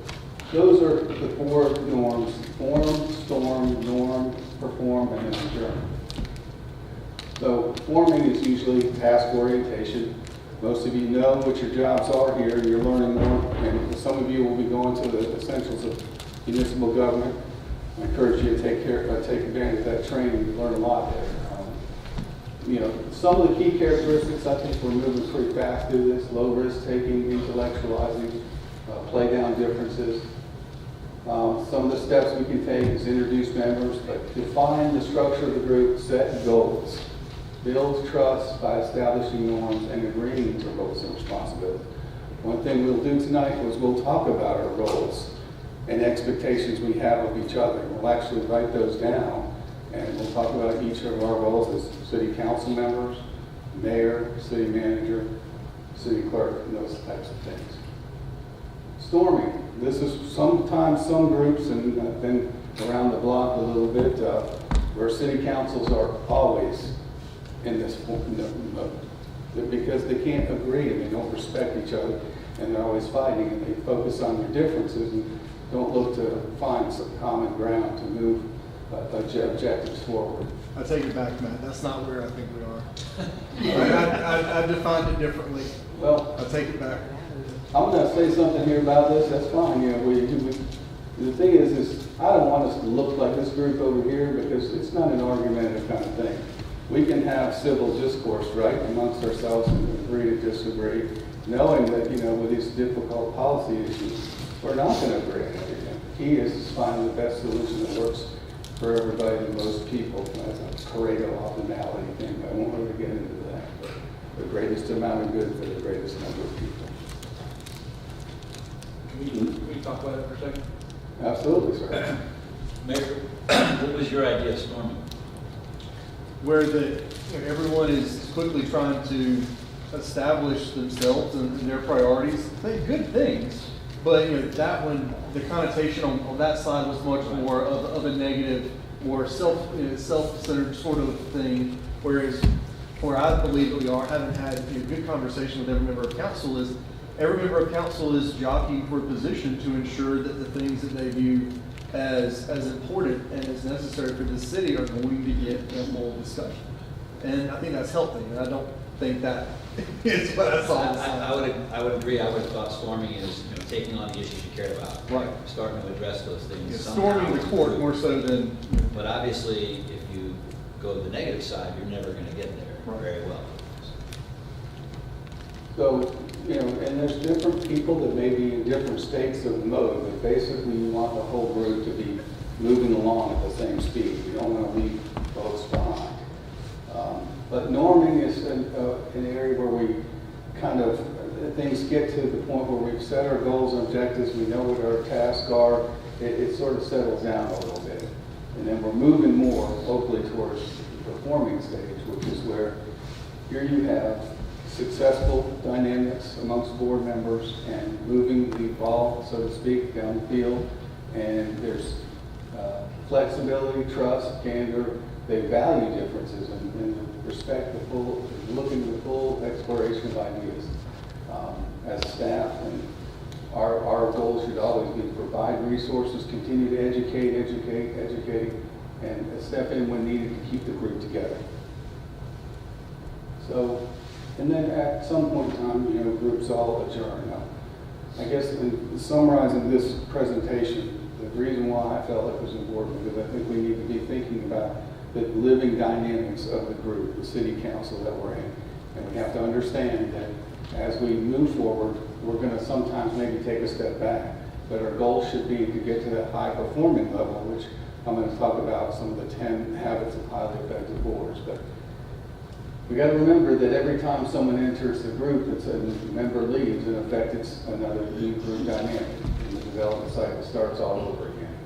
Speaker 5: those are the 4 norms: form, storm, norm, perform, and then adjourn. So forming is usually task orientation. Most of you know what your jobs are here. You're learning more, and some of you will be going to the essentials of municipal government. I encourage you to take advantage of that training and learn a lot there. Some of the key characteristics, I think we're moving pretty fast through this: low risk taking, intellectualizing, play down differences. Some of the steps we can take is introduce members, but define the structure of the group, set goals. Build trust by establishing norms and agreeing to roles and responsibilities. One thing we'll do tonight is we'll talk about our roles and expectations we have of each other. We'll actually write those down, and we'll talk about each of our roles as city council members, mayor, city manager, city clerk, and those types of things. Storming. This is sometimes some groups, and I've been around the block a little bit, where city councils are always in this because they can't agree and they don't respect each other and they're always fighting and they focus on their differences and don't look to find some common ground to move objectives forward.
Speaker 6: I take it back, Matt. That's not where I think we are. I defined it differently.
Speaker 5: Well,
Speaker 6: I take it back.
Speaker 5: I'm gonna say something here about this, that's fine, you know, the thing is I don't want us to look like this group over here because it's not an argumentative kind of thing. We can have civil discourse, right, amongst ourselves and agree to disagree, knowing that, you know, with these difficult policy issues, we're not gonna agree on everything. The key is finding the best solution that works for everybody and most people. That's a Pareto optimality thing, I won't really get into that, but the greatest amount of good for the greatest number of people.
Speaker 8: Can we talk about that for a second?
Speaker 5: Absolutely, sir.
Speaker 3: Mayor, what was your idea of storming?
Speaker 6: Where everyone is quickly trying to establish themselves and their priorities. Good things, but that one, the connotation on that side was much more of a negative, more self-centered sort of thing. Whereas where I believe that we are, having had a good conversation with every member of council, is every member of council is jockeying for a position to ensure that the things that they view as important and as necessary for the city are going to get a full discussion. And I think that's healthy, and I don't think that is what I saw.
Speaker 3: I would agree. I would have thought storming is, taking on the issues you cared about.
Speaker 6: Right.
Speaker 3: Starting to address those things.
Speaker 6: Yeah,
Speaker 3: somehow.
Speaker 6: storming the court more so than.
Speaker 3: But obviously, if you go to the negative side, you're never going to get there
Speaker 6: Right.
Speaker 3: very well.
Speaker 5: So, and there's different people that may be in different states of mode, but basically you want the whole group to be moving along at the same speed. You don't want to leave folks behind. But norming is an area where we kind of, things get to the point where we've set our goals and objectives, we know what our tasks are, it sort of settles down a little bit. And then we're moving more, hopefully, towards the performing stage, which is where here you have successful dynamics amongst board members and moving the ball, so to speak, down the field. And there's flexibility, trust, candor. They value differences and respect the full, look into the full exploration of ideas as staff. And our goal should always be to provide resources, continue to educate, and step in when needed to keep the group together. So, and then at some point in time, groups all adjourn. Now, I guess in summarizing this presentation, the reason why I felt it was important because I think we need to be thinking about the living dynamics of the group, the city council that we're in. And we have to understand that as we move forward, we're going to sometimes maybe take a step back. But our goal should be to get to that high performing level, which I'm going to talk about some of the 10 habits of highly effective boards. But we got to remember that every time someone enters the group, it's a member leaves, in effect, it's another new group dynamic. And the development cycle starts all over again.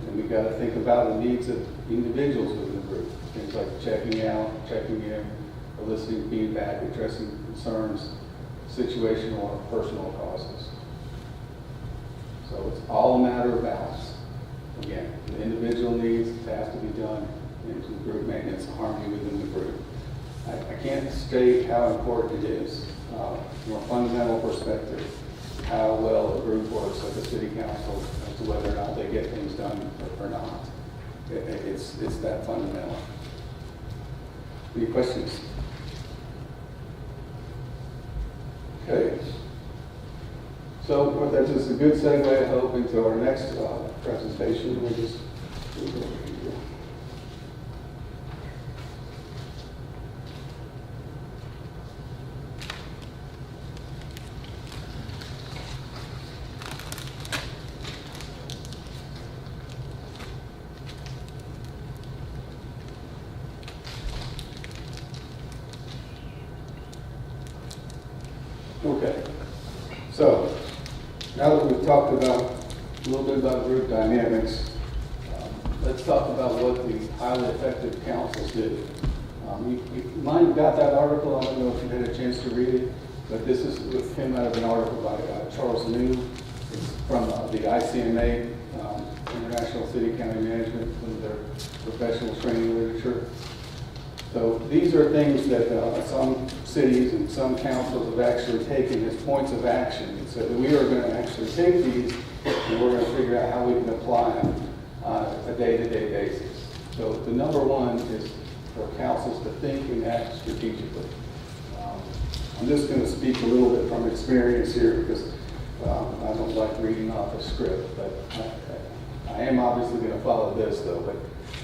Speaker 5: And we got to think about the needs of individuals within the group. Things like checking out, checking in, eliciting feedback, addressing concerns, situational or personal causes. So it's all a matter of balance. Again, the individual needs, it has to be done into the group maintenance, harmony within the group. I can't state how important it is from a fundamental perspective, how well a group works at the city council as to whether or not they get things done or not. It's that fundamental. Any questions? Okay. So well, that's just a good segue, I hope, into our next presentation. We'll just move over here. Okay, so now that we've talked about a little bit about group dynamics, let's talk about what the highly effective councils do. You might have got that article, I don't know if you had a chance to read it, but this came out of an article by Charles New. It's from the ICMA, International City County Management, from their professional training literature. So these are things that some cities and some councils have actually taken as points of action. And so we are going to actually take these and we're going to figure out how we can apply them on a day-to-day basis. So the number one is for councils to think and act strategically. I'm just going to speak a little bit from experience here because I don't like reading off a script, but I am obviously going to follow this though, but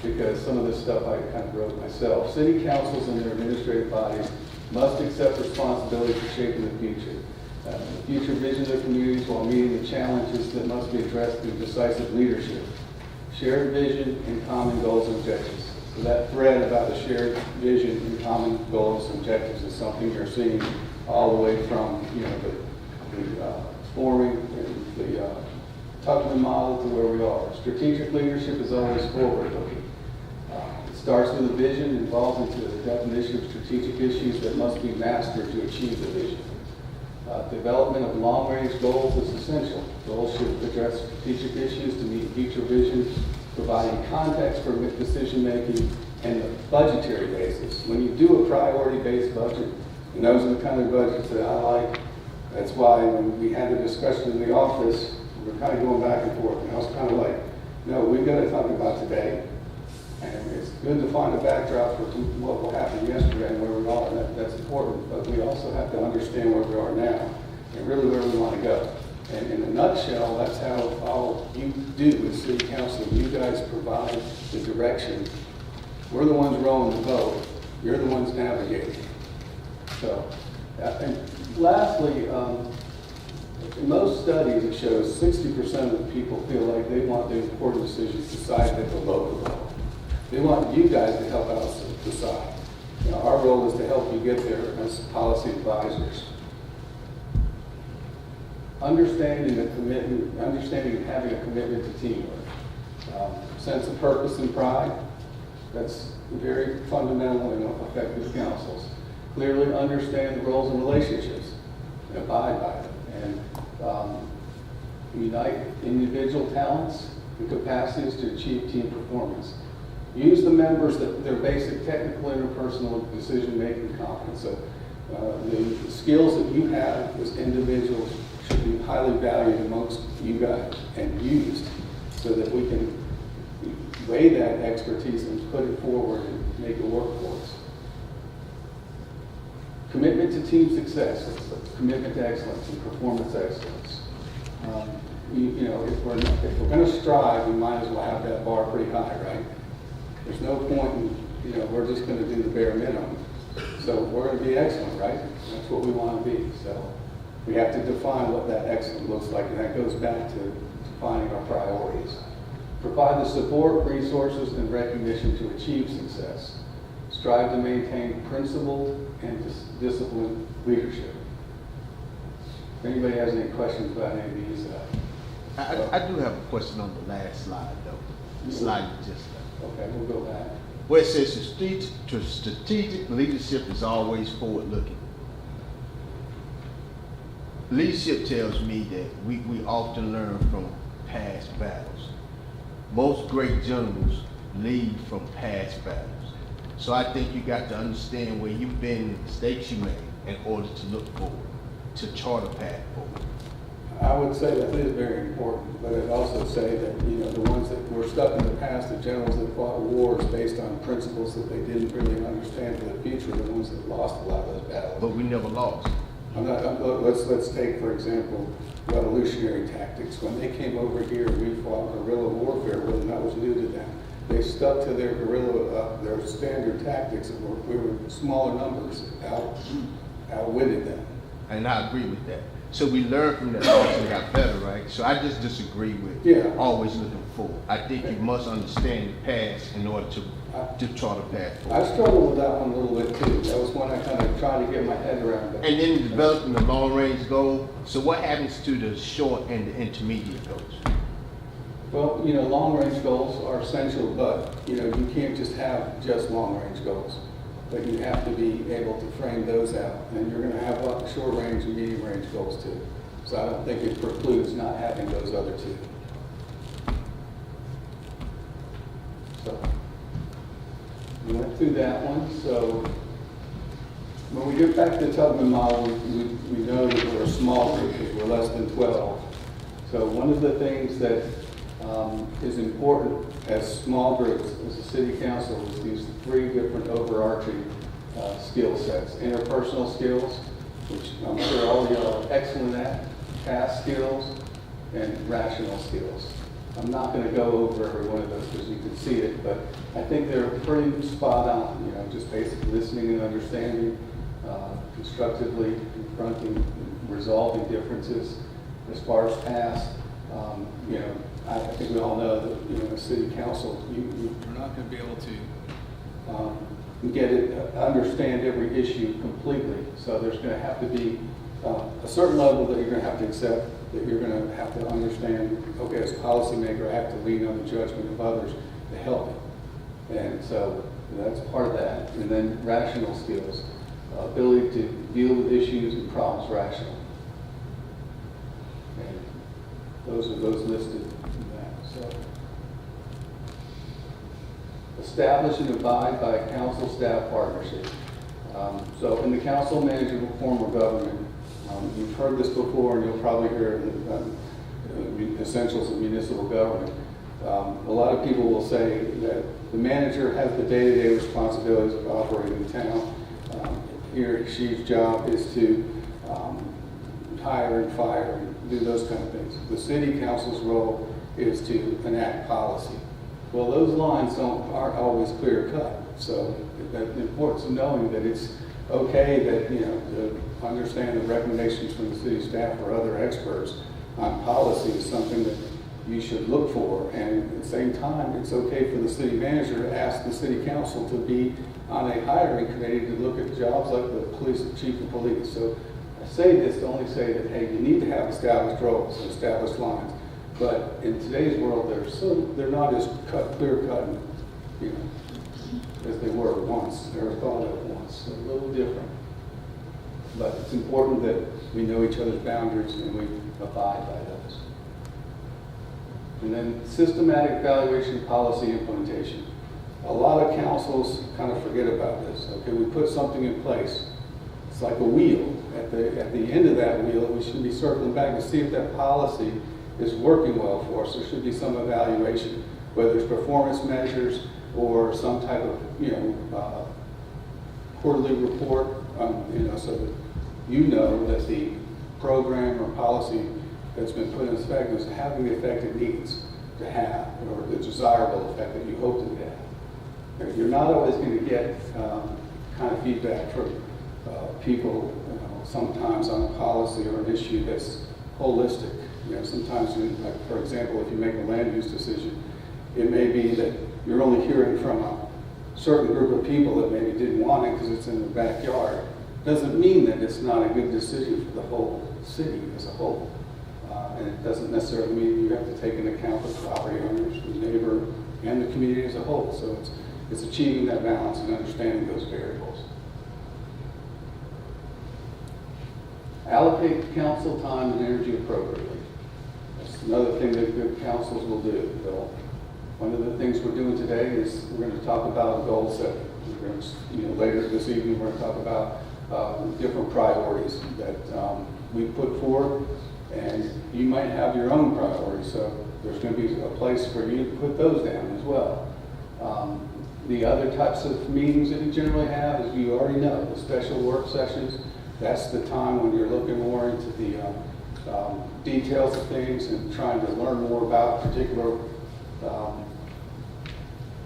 Speaker 5: because some of this stuff I kind of wrote myself. City councils and their administrative bodies must accept responsibility for shaping the future. The future vision of their communities while meeting the challenges that must be addressed through decisive leadership. Shared vision and common goals and objectives. So that thread about the shared vision and common goals and objectives is something you're seeing all the way from, you know, the forming and the Tuckman model to where we are. Strategic leadership is always forward-looking. It starts with a vision, evolves into the definition of strategic issues that must be mastered to achieve the vision. Development of long-range goals is essential. Goals should address strategic issues to meet future visions, providing context for decision-making and the budgetary basis. When you do a priority-based budget, and those are the kind of budgets that I like, that's why when we had the discussion in the office, we were kind of going back and forth, and I was kind of like, no, we've got to talk about today. And it's good to find a backdrop for what happened yesterday and where we are, and that's important, but we also have to understand where we are now and really where we want to go. And in a nutshell, that's how all you do as city council. You guys provide the direction. We're the ones rowing the boat. You're the ones navigating. So, and lastly, in most studies it shows 60% of the people feel like they want the important decisions decided at the local level. They want you guys to help us decide. You know, our role is to help you get there as policy advisors. Understanding and having a commitment to teamwork. Sense of purpose and pride, that's very fundamental in effective councils. Clearly understand the roles and relationships and abide by them. And unite individual talents and capacities to achieve team performance. Use the members, their basic technical, interpersonal, decision-making competence. So the skills that you have as individuals should be highly valued amongst you guys and used so that we can weigh that expertise and put it forward and make it work for us. Commitment to team success, commitment to excellence and performance excellence. You know, if we're going to strive, we might as well have that bar pretty high, right? There's no point in, you know, we're just going to do the bare minimum. So we're going to be excellent, right? That's what we want to be. So we have to define what that excellence looks like, and that goes back to defining our priorities. Provide the support, resources, and recognition to achieve success. Strive to maintain principled and disciplined leadership. If anybody has any questions about any of these,
Speaker 9: I do have a question on the last slide, though. The slide you just left.
Speaker 5: Okay, we'll go back.
Speaker 9: Where it says strategic leadership is always forward-looking. Leadership tells me that we often learn from past battles. Most great generals lead from past battles. So I think you got to understand where you've been and the mistakes you made in order to look forward, to chart a path forward.
Speaker 5: I would say that is very important, but I'd also say that, you know, the ones that were stuck in the past, the generals that fought wars based on principles that they didn't really understand for the future, the ones that lost a lot of those battles.
Speaker 9: But we never lost.
Speaker 5: Let's take, for example, revolutionary tactics. When they came over here, we fought guerrilla warfare with them. That was new to them. They stuck to their their standard tactics, and we were smaller numbers, outwitted them.
Speaker 9: And I agree with that. So we learned from that loss and got better, right? So I just disagree with always looking forward. I think you must understand the past in order to chart a path forward.
Speaker 5: I struggled with that one a little bit too. That was one I kind of tried to get my head around.
Speaker 9: And then developing the long-range goal. So what happens to the short and the intermediate goals?
Speaker 5: Well, you know, long-range goals are essential, but, you know, you can't just have just long-range goals. But you have to be able to frame those out. And you're going to have short-range and medium-range goals too. So I don't think it precludes not having those other two. So, you went through that one, so when we get back to the Tubman model, we know that we're a small group, because we're less than 12. So one of the things that is important as small groups, as a city council, is these 3 different overarching skill sets. Interpersonal skills, which I'm sure all of y'all are excellent at, task skills, and rational skills. I'm not going to go over every one of those because you can see it, but I think they're pretty spot on, you know, just basic listening and understanding, constructively confronting, resolving differences. As far as tasks, you know, I think we all know that, you know, the city council, you're not going to be able to get it, understand every issue completely. So there's going to have to be a certain level that you're going to have to accept, that you're going to have to understand, okay, as a policymaker, I have to lean on the judgment of others to help me. And so that's part of that. And then rational skills, ability to deal with issues and problems rationally. And those are those listed in that. So establish and abide by a council staff partnership. So in the council manager form of government, you've heard this before, and you'll probably hear it in the essentials of municipal government. A lot of people will say that the manager has the day-to-day responsibilities of operating the town. He or she's job is to hire and fire and do those kind of things. The city council's role is to enact policy. Well, those lines aren't always clear cut. So the importance of knowing that it's okay that, you know, to understand the recommendations from the city staff or other experts on policy is something that you should look for. And at the same time, it's okay for the city manager to ask the city council to be on a hiring committee to look at jobs like the police chief of police. So I say this to only say that, hey, you need to have established roles and established lines. But in today's world, they're not as clear-cut, you know, as they were once. They were thought of once. They're a little different. But it's important that we know each other's boundaries and we abide by those. And then systematic evaluation, policy implementation. A lot of councils kind of forget about this. Okay, we put something in place. It's like a wheel. At the end of that wheel, we should be circling back to see if that policy is working well for us. There should be some evaluation, whether it's performance measures or some type of, you know, quarterly report, you know, so that you know that the program or policy that's been put in effect is having the effect it needs to have, or the desirable effect that you hope to have. You're not always going to get kind of feedback from people, you know, sometimes on a policy or an issue that's holistic. You know, sometimes, like, for example, if you make a land use decision, it may be that you're only hearing from a certain group of people that maybe didn't want it because it's in their backyard. Doesn't mean that it's not a good decision for the whole city as a whole. And it doesn't necessarily mean you have to take into account the property owners, the neighbor, and the community as a whole. So it's achieving that balance and understanding those variables. Allocate council time and energy appropriately. That's another thing that good councils will do. One of the things we're doing today is we're going to talk about goal setting. We're going to, you know, later this evening, we're going to talk about different priorities that we put forward, and you might have your own priorities, so there's going to be a place for you to put those down as well. The other types of meetings that you generally have, as you already know, the special work sessions. That's the time when you're looking more into the details of things and trying to learn more about particular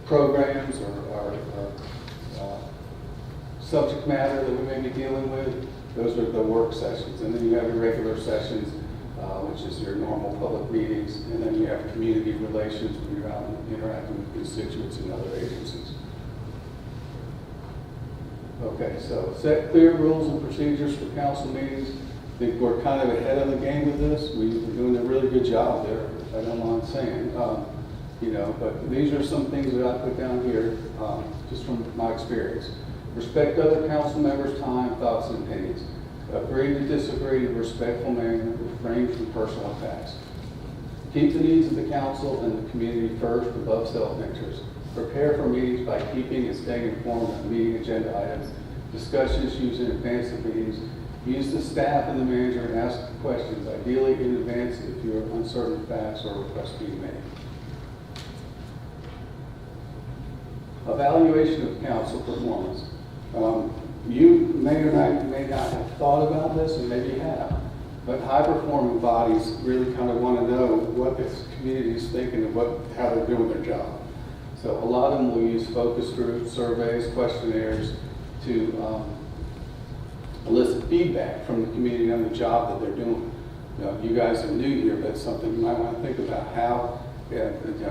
Speaker 5: programs or subject matter that we may be dealing with. Those are the work sessions. And then you have your regular sessions, which is your normal public meetings. And then you have community relations when you're out interacting with constituents and other agencies. Okay, so set clear rules and procedures for council meetings. I think we're kind of ahead of the game with this. We're doing a really good job there, if I don't mind saying. You know, but these are some things that I put down here, just from my experience. Respect other council members' time, thoughts, and opinions. Agree to disagree in a respectful manner, refrain from personal attacks. Keep the needs of the council and the community first above self-interest. Prepare for meetings by keeping and staying informed on meeting agenda items. Discuss issues in advance of meetings. Use the staff and the manager and ask questions, ideally in advance if you're uncertain of facts or requests being made. Evaluation of council performance. You may or may not have thought about this, and maybe you have, but high-performing bodies really kind of want to know what the community is thinking and how they're doing their job. So a lot of them will use focus groups, surveys, questionnaires to elicit feedback from the community on the job that they're doing. You guys are new here, but it's something you might want to think about. How,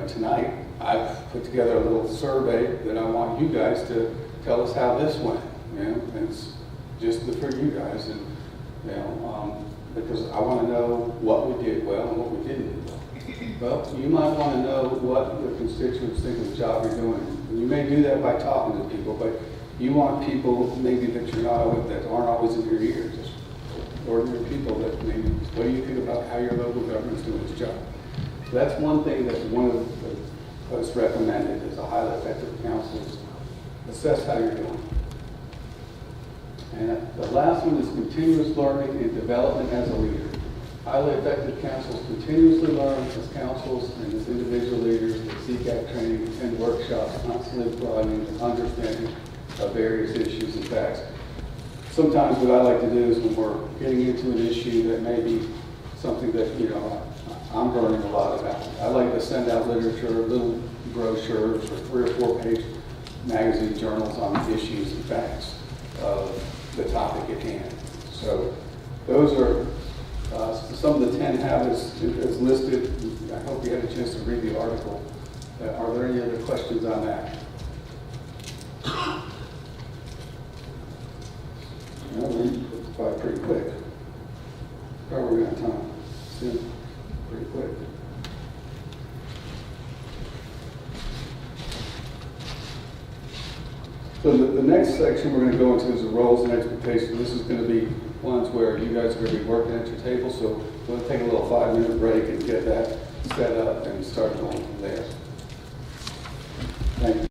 Speaker 5: tonight, I've put together a little survey that I want you guys to tell us how this went. And it's just for you guys, and because I want to know what we did well and what we didn't do well. Well, you might want to know what the constituents think of the job you're doing. And you may do that by talking to people, but you want people maybe that you're not with that aren't always in your ear, just ordinary people that maybe, what do you think about how your local government's doing its job? So that's one thing that one of the posts recommended as a highly effective council is assess how you're doing. And the last one is continuous learning and development as a leader. Highly effective councils continuously learn as councils and as individual leaders that seek out training, attend workshops, constantly broadening the understanding of various issues and facts. Sometimes what I like to do is when we're getting into an issue that may be something that, I'm learning a lot about. I like to send out literature, little brochures or 3 or 4 page magazine journals on issues and facts of the topic at hand. So those are some of the 10 habits is listed. I hope you had a chance to read the article. Are there any other questions on that? No, it's probably pretty quick. How are we on time? Soon. Pretty quick. So the next section we're going to go into is the roles and expectations. This is going to be ones where you guys are going to be working at your table. So we'll take a little 5-minute break and get that set up and start going from there. Thank you.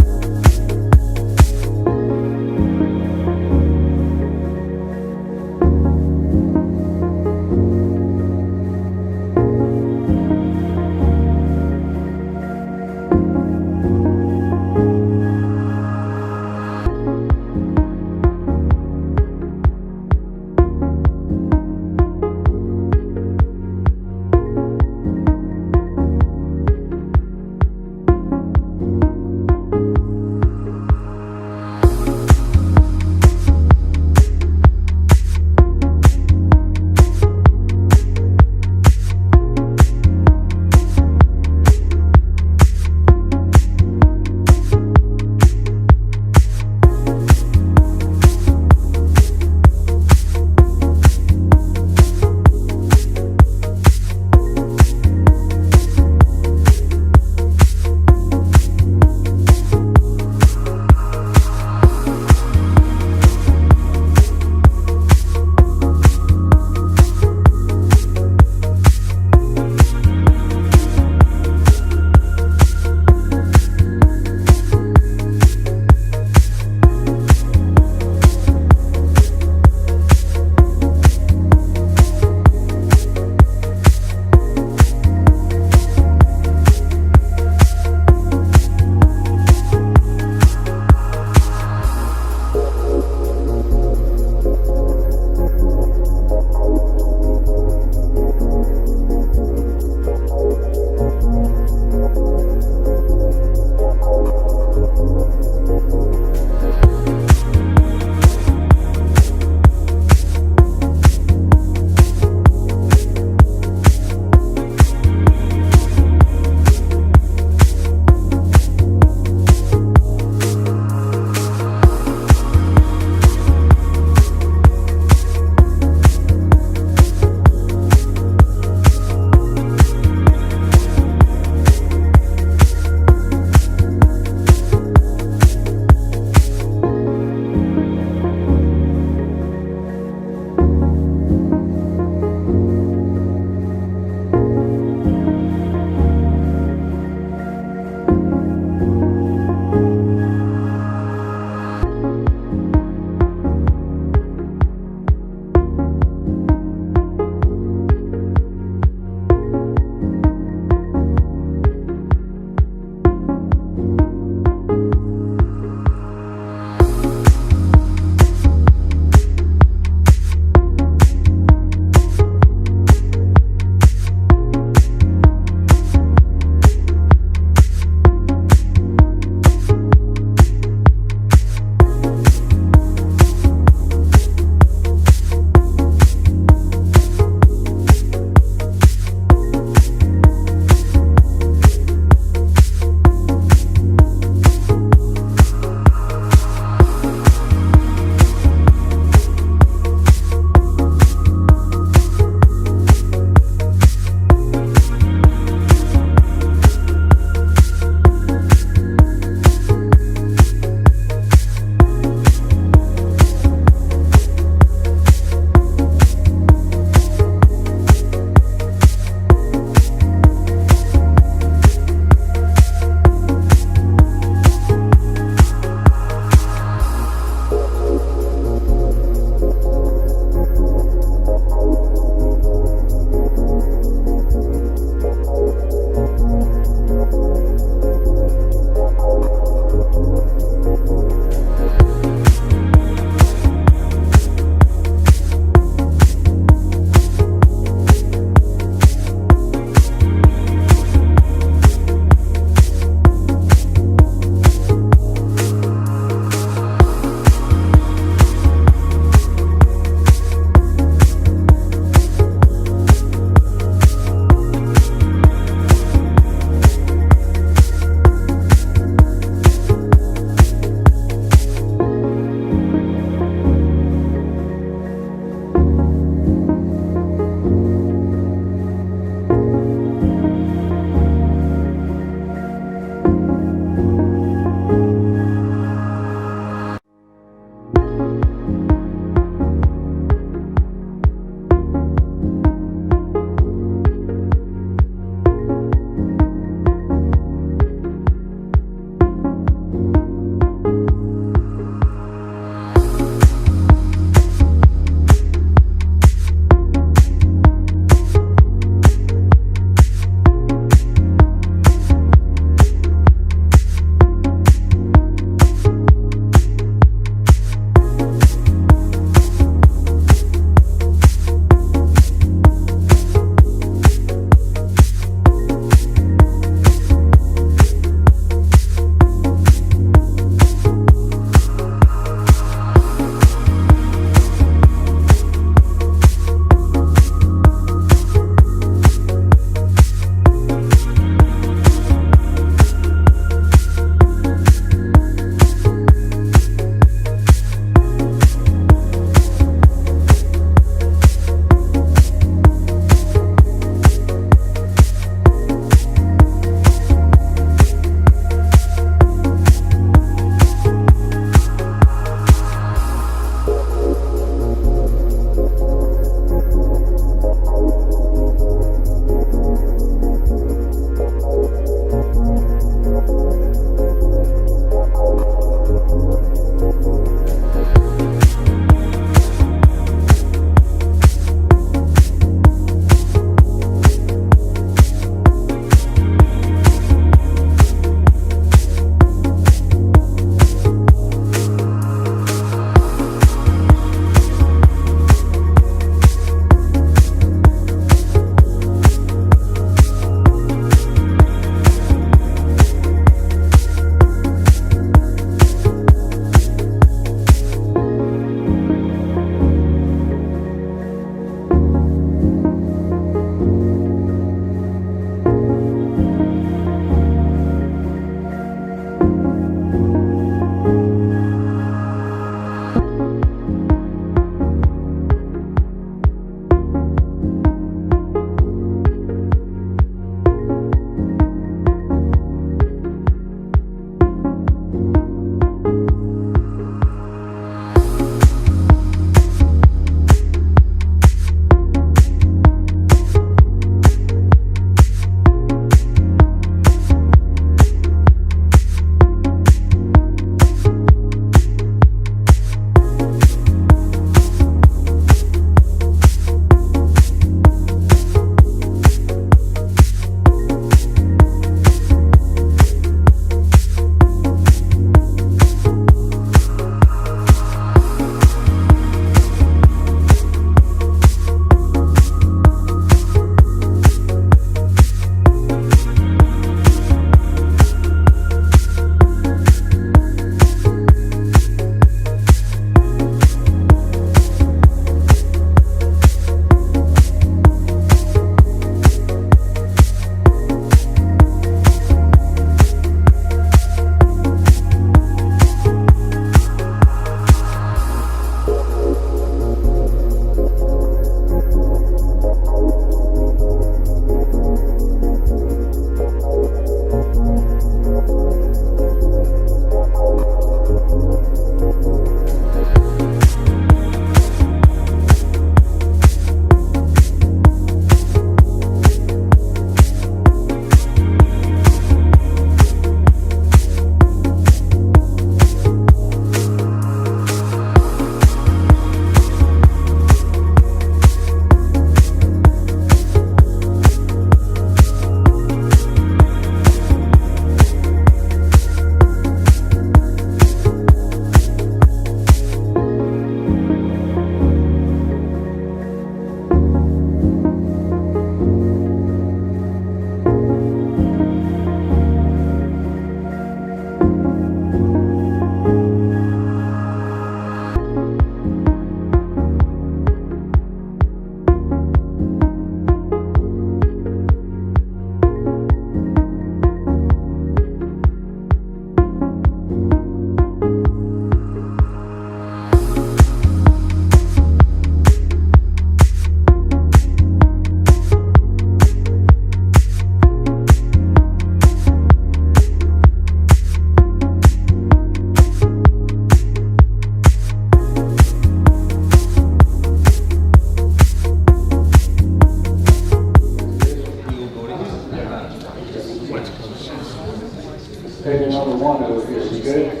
Speaker 5: table number one over here, you good?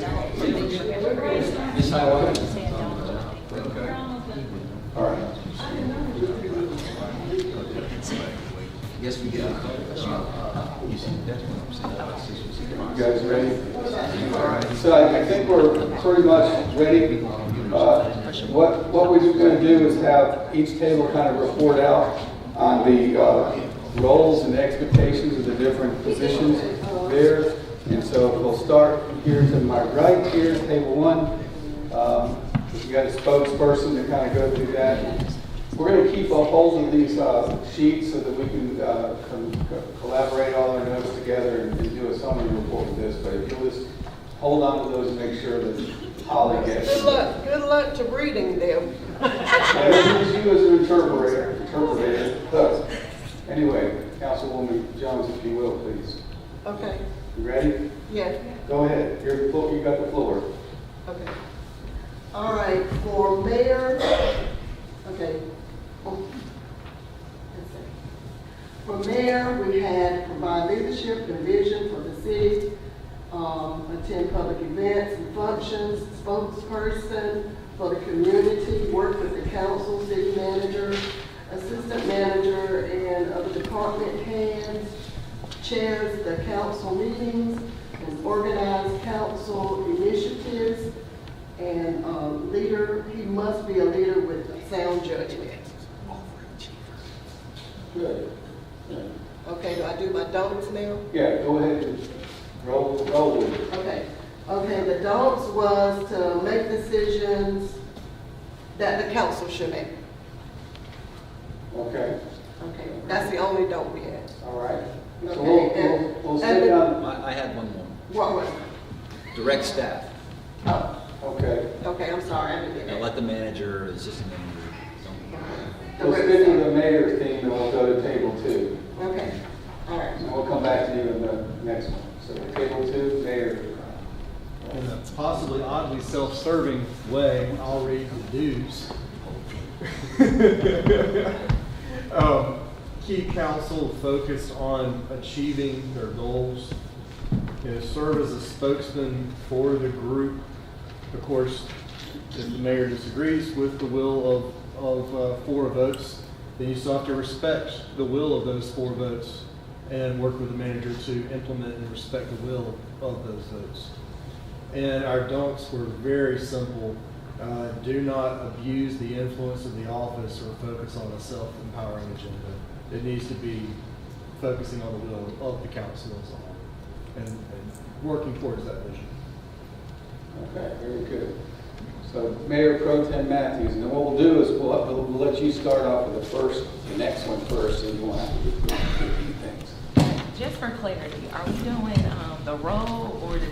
Speaker 3: Ms. Highway?
Speaker 5: All right.
Speaker 3: Yes, we got.
Speaker 5: You guys ready? All right. So I think we're pretty much ready. What we're going to do is have each table kind of report out on the roles and expectations of the different positions there. And so we'll start here to my right here, table one. We got a spokesperson to kind of go through that. We're going to keep a hold of these sheets so that we can collaborate all our notes together and do a summary report of this. But if you'll just hold on to those and make sure that Holly gets them.
Speaker 10: Good luck to reading them.
Speaker 5: I'll use you as an interpreter. So, anyway, Councilwoman Jones, if you will, please.
Speaker 10: Okay,
Speaker 5: You ready?
Speaker 10: yes,
Speaker 5: Go ahead. You got the floor.
Speaker 10: okay. All right, for mayor, okay. For mayor, we had provide leadership and vision for the city, attend public events and functions, spokesperson for the community, work with the council, city manager, assistant manager, and other department heads, chairs the council meetings, and organize council initiatives, and leader, he must be a leader with sound judgment.
Speaker 5: Good.
Speaker 10: Okay, do I do my don'ts now?
Speaker 5: Yeah, go ahead and roll with it.
Speaker 10: Okay, the don'ts was to make decisions that the council should make.
Speaker 5: Okay,
Speaker 10: Okay, that's the only don't we had.
Speaker 5: all right. So
Speaker 10: Okay,
Speaker 5: we'll
Speaker 10: and
Speaker 5: sit down.
Speaker 3: I had one more.
Speaker 10: What?
Speaker 3: Direct staff.
Speaker 10: Oh,
Speaker 5: Okay.
Speaker 10: okay, I'm sorry, I didn't get
Speaker 3: Now
Speaker 10: that.
Speaker 3: let the manager, assistant manager,
Speaker 10: The
Speaker 5: We'll
Speaker 10: rest-
Speaker 5: stick with the mayor's theme and we'll go to table two.
Speaker 10: Okay, all right.
Speaker 5: And we'll come back to you in the next one. So table two, mayor.
Speaker 6: In a possibly oddly self-serving way, I'll read the dues. Keep council focused on achieving their goals. Serve as a spokesman for the group. Of course, if the mayor disagrees with the will of 4 votes, then you still have to respect the will of those 4 votes and work with the manager to implement and respect the will of those votes. And our don'ts were very simple. Do not abuse the influence of the office or focus on a self-empowering agenda. It needs to be focusing on the will of the council as a whole and working towards that vision.
Speaker 5: Okay, very good. So Mayor Pro Tem Matthews, and then what we'll do is we'll let you start off with the next one first, so you won't have to repeat things.
Speaker 7: Just for clarity, are we doing the role or the,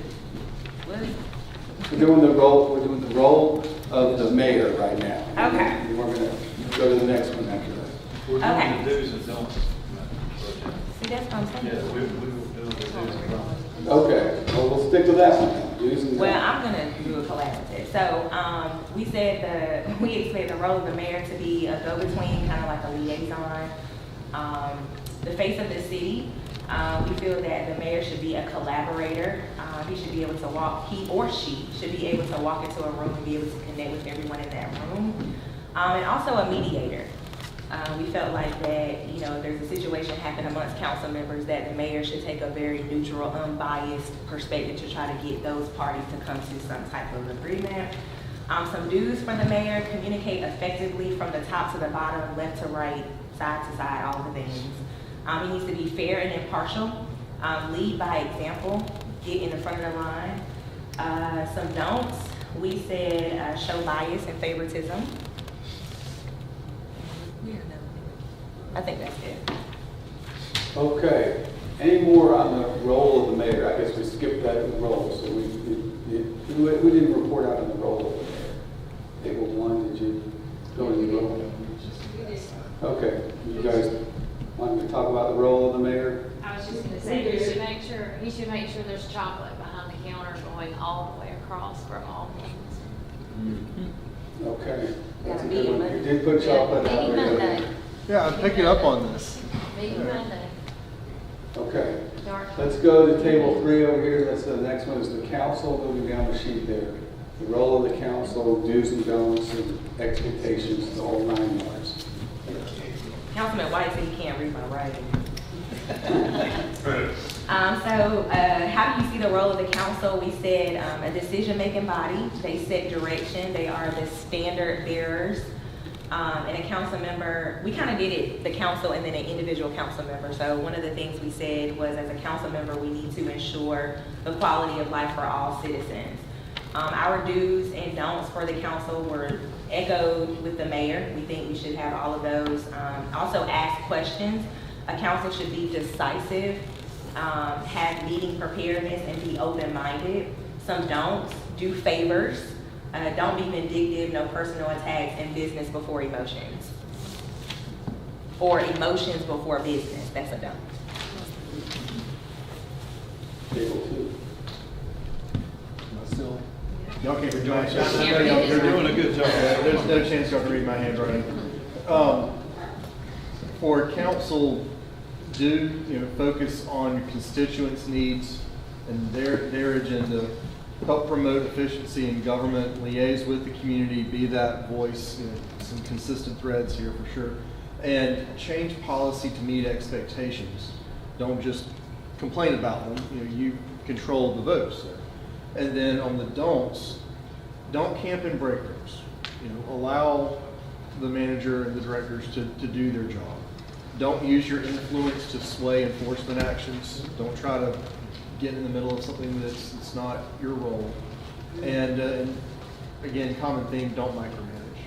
Speaker 7: what?
Speaker 5: We're doing the role of the mayor right now.
Speaker 7: Okay.
Speaker 5: And we're gonna go to the next one after that.
Speaker 8: We're
Speaker 7: Okay.
Speaker 8: doing the do's and don'ts.
Speaker 7: See, that's what I'm saying.
Speaker 8: Yeah, we will do the do's and don'ts.
Speaker 5: Okay, well, we'll stick with that one. Do's and
Speaker 7: Well,
Speaker 5: don'ts.
Speaker 7: I'm gonna do a collaborative. So, we said we expect the role of the mayor to be a go-between, kind of like a liaison, the face of the city. We feel that the mayor should be a collaborator. He should be able to he or she should be able to walk into a room and be able to connect with everyone in that room. And also a mediator. We felt like that, if there's a situation happen amongst council members, that the mayor should take a very neutral, unbiased perspective to try to get those parties to come to some type of agreement. Some do's for the mayor: communicate effectively from the top to the bottom, left to right, side to side, all the things. He needs to be fair and impartial, lead by example, get in the front of the line. Some don'ts: we said show bias and favoritism. I think that's it.
Speaker 5: Okay, any more on the role of the mayor? I guess we skipped that role, so we didn't report out on the role of the mayor. Table one, did you go to the role? Okay, you guys want to talk about the role of the mayor?
Speaker 4: I was just gonna say, he should make sure there's chocolate behind the counter going all the way across for all things.
Speaker 5: Okay, that's a
Speaker 7: Yeah,
Speaker 5: good one.
Speaker 7: meeting
Speaker 5: You did put chocolate out
Speaker 4: Meeting
Speaker 5: there.
Speaker 4: Monday.
Speaker 6: Yeah, I'm picking up on this.
Speaker 4: Meeting Monday.
Speaker 5: Okay,
Speaker 4: Dark.
Speaker 5: Let's go to table 3 over here. The next one is the council, moving down the sheet there. The role of the council, do's and don'ts, and expectations, the whole 9 yards.
Speaker 7: Councilman White said he can't read my writing. How do you see the role of the council? We said a decision-making body. They set direction. They are the standard bearers. And a council member, we kind of did it, the council and then an individual council member. So one of the things we said was, as a council member, we need to ensure the quality of life for all citizens. Our do's and don'ts for the council were echoed with the mayor. We think we should have all of those. Also ask questions. A council should be decisive, have meeting preparedness, and be open-minded. Some don'ts: do favors. Don't be vindictive, no personal attacks, and business before emotions. Or emotions before business, that's a don't.
Speaker 5: Table 2.
Speaker 6: Still, y'all can't read my
Speaker 8: I
Speaker 6: handwriting.
Speaker 8: know you're doing a good job.
Speaker 6: There's no chance y'all can read my handwriting. For council, focus on your constituents' needs and their agenda. Help promote efficiency in government, liaise with the community, be that voice, some consistent threads here for sure. And change policy to meet expectations. Don't just complain about them, you control the votes there. And then on the don'ts, don't camp in break rooms. Allow the manager and the directors to do their job. Don't use your influence to sway enforcement actions. Don't try to get in the middle of something that's not your role. And again, common theme, don't micromanage.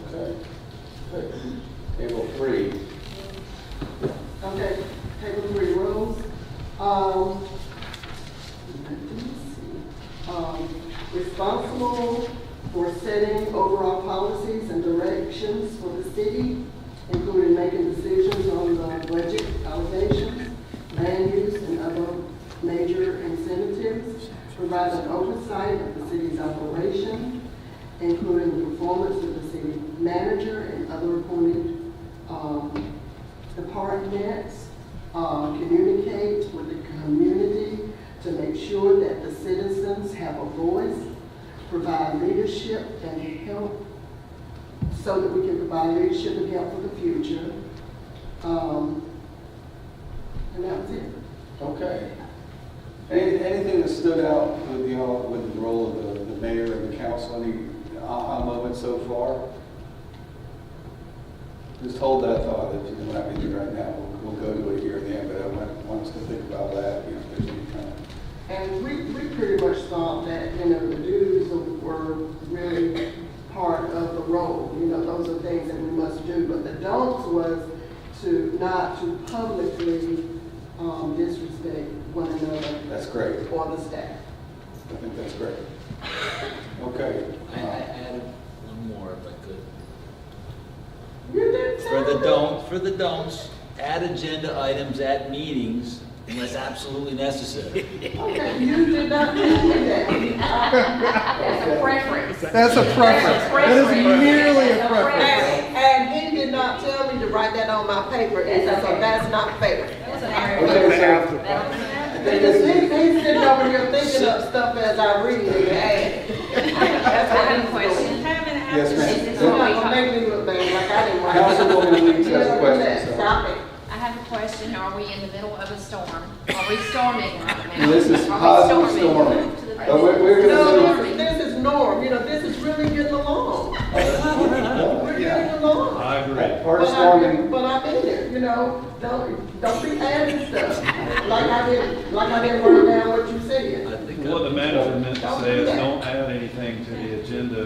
Speaker 5: Okay. Good. Table 3.
Speaker 10: Okay, table 3 rules. Let me see. Responsible for setting overall policies and directions for the city, including making decisions on the budget allocations, land use, and other major incentives, provide an oversight of the city's operation, including the performance of the city manager and other appointed departments, communicate with the community to make sure that the citizens have a voice, provide leadership and help so that we can provide leadership and help for the future. And that was it.
Speaker 5: Okay. Anything that stood out with y'all with the role of the mayor and the council? Any aha moments so far? Just hold that thought. If you don't have anything right now, we'll go to it here at the end, but I want us to think about that, if there's any kind of...
Speaker 10: And we pretty much thought that, the duties were really part of the role. Those are things that we must do. But the don'ts was not to publicly disrespect one another.
Speaker 5: That's great.
Speaker 10: Or the staff.
Speaker 5: I think that's great. Okay.
Speaker 3: I added one more if I could.
Speaker 10: You didn't tell me.
Speaker 3: For the don'ts, add agenda items at meetings unless absolutely necessary.
Speaker 10: Okay, you did not tell me that.
Speaker 4: That's a preference.
Speaker 6: That's a preference. That is merely a preference.
Speaker 10: And he did not tell me to write that on my paper,
Speaker 4: That's
Speaker 10: so
Speaker 4: okay.
Speaker 10: that's not fair.
Speaker 5: Okay,
Speaker 10: He's sitting over here thinking of stuff as I read it. Hey. That's
Speaker 4: I
Speaker 10: what
Speaker 4: have a
Speaker 10: he's
Speaker 4: question.
Speaker 10: doing.
Speaker 5: Yes,
Speaker 4: Is
Speaker 5: ma'am.
Speaker 4: this
Speaker 10: You're
Speaker 4: what
Speaker 10: not
Speaker 4: we
Speaker 10: gonna
Speaker 4: talk-
Speaker 10: make me look bad like I didn't write it.
Speaker 5: Councilwoman Weeks has a question.
Speaker 10: Stop it.
Speaker 4: I have a question. Are we in the middle of a storm? Are we storming right now?
Speaker 5: This is
Speaker 4: Are we
Speaker 5: positive storming.
Speaker 4: To the
Speaker 5: But we're
Speaker 10: No,
Speaker 5: gonna
Speaker 10: this is norm, this is really getting along. We're getting along.
Speaker 8: I agree.
Speaker 5: part of storming.
Speaker 10: But I've been there, don't be adding stuff, like I didn't write down what you said.
Speaker 3: I think
Speaker 8: What the manager meant to
Speaker 10: Don't
Speaker 8: say
Speaker 10: do
Speaker 8: is
Speaker 10: that.
Speaker 8: don't add anything to the agenda,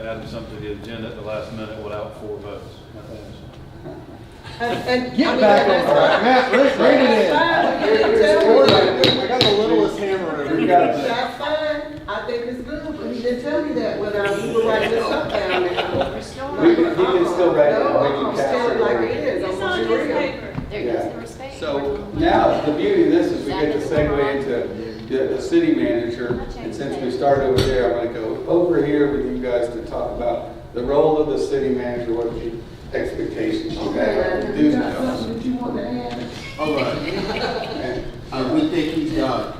Speaker 8: add something to the agenda at the last minute without 4 votes.
Speaker 6: Get back on track. Matt, rein it in. I got the littlest hammer over here.
Speaker 10: That's fine, I think it's good, but he didn't tell me that whether we were writing this stuff down there.
Speaker 4: We're storming.
Speaker 5: He can still write it.
Speaker 10: No,
Speaker 5: We can
Speaker 10: I'm
Speaker 5: cast
Speaker 10: still
Speaker 5: it.
Speaker 10: like it is, I'm gonna be real.
Speaker 4: There goes the respect.
Speaker 5: So now, the beauty of this is we get to segue into the city manager. And since we started over there, I want to go over here with you guys to talk about the role of the city manager, what the expectations you have,
Speaker 10: Okay,
Speaker 5: the
Speaker 10: you
Speaker 5: do's and
Speaker 10: got
Speaker 5: don'ts.
Speaker 10: something that you want to add?
Speaker 9: All right. We think he's the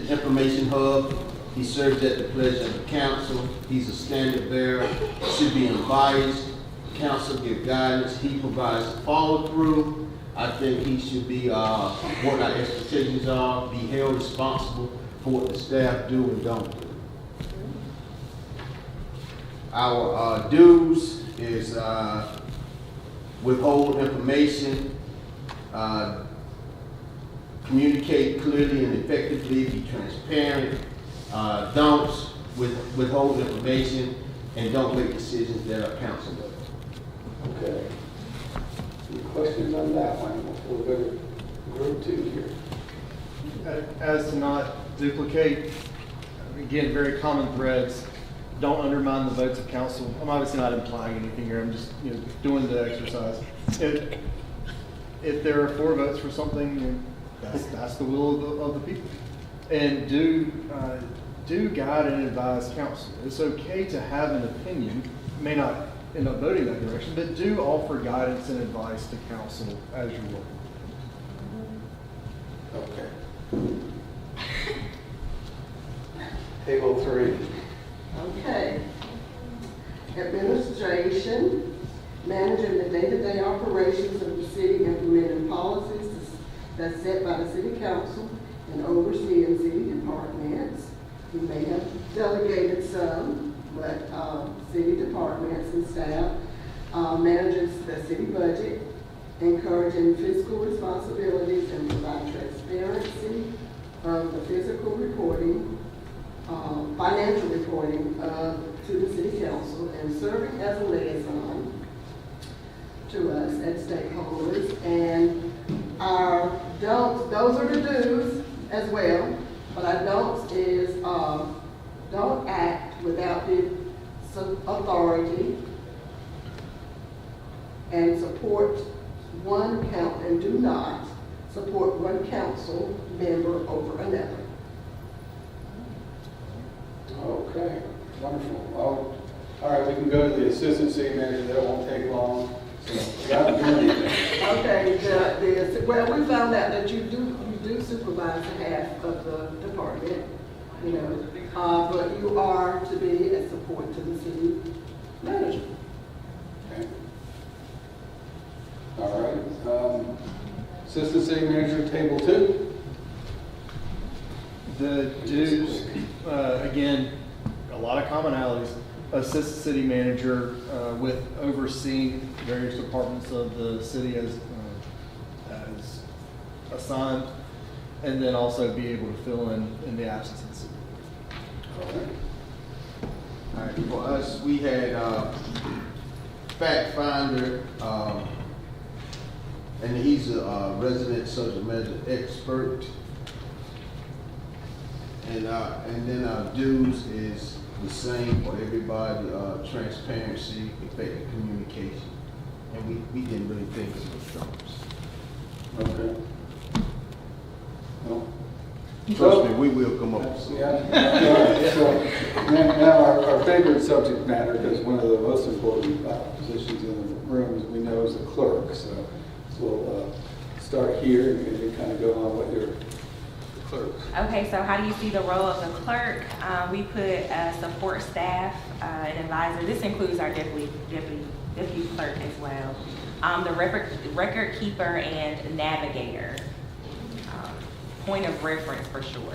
Speaker 9: information hub. He serves at the pleasure of the council. He's a standard bearer, should be unbiased. Council give guidance. He provides follow through. I think he should be what our expectations are, be held responsible for what the staff do and don't do. Our dues is withhold information, communicate clearly and effectively, be transparent, don't withhold information, and don't make decisions that are council level.
Speaker 5: Okay. Any questions on that one before we go to group 2 here?
Speaker 6: As to not duplicate, again, very common threads. Don't undermine the votes of council. I'm obviously not implying anything here. I'm just, doing the exercise. If there are 4 votes for something, that's the will of the people. And do guide and advise council. It's okay to have an opinion. You may not end up voting that direction, but do offer guidance and advice to council as you're working.
Speaker 5: Okay. Table 3.
Speaker 10: Okay. Administration, managing the day-to-day operations of the city, implementing policies that's set by the city council and overseeing city departments. We may have delegated some, but city departments and staff manages the city budget, encouraging fiscal responsibilities and provide transparency of the physical reporting, financial reporting to the city council, and serving as a liaison to us as stakeholders. And our don'ts, those are the do's as well, but our don'ts is don't act without the authority, and support one count, and do not support one council member over another.
Speaker 5: Okay, wonderful. All right, we can go to the assistant city manager. That won't take long. So, without doing anything.
Speaker 10: Okay, well, we found out that you do supervise half of the department, but you are to be a support to the city manager.
Speaker 5: Okay. All right. Assistant city manager, table 2.
Speaker 6: The dues, again, a lot of commonalities. Assistant city manager with overseeing various departments of the city as assigned, and then also be able to fill in the absence of the city.
Speaker 5: All right.
Speaker 9: All right, for us, we had fact finder, and he's a resident subject matter expert. And then our dues is the same for everybody, transparency, effective communication. And we didn't really think of those terms.
Speaker 5: Okay. No.
Speaker 9: Trust me, we will come up with something.
Speaker 5: Yeah. So now our favorite subject matter, because one of the most important positions in the room, as we know, is the clerk. So we'll start here and kind of go on what your clerk.
Speaker 7: Okay, so how do you see the role of the clerk? We put support staff, an advisor. This includes our deputy clerk as well. The record keeper and navigator. Point of reference for sure.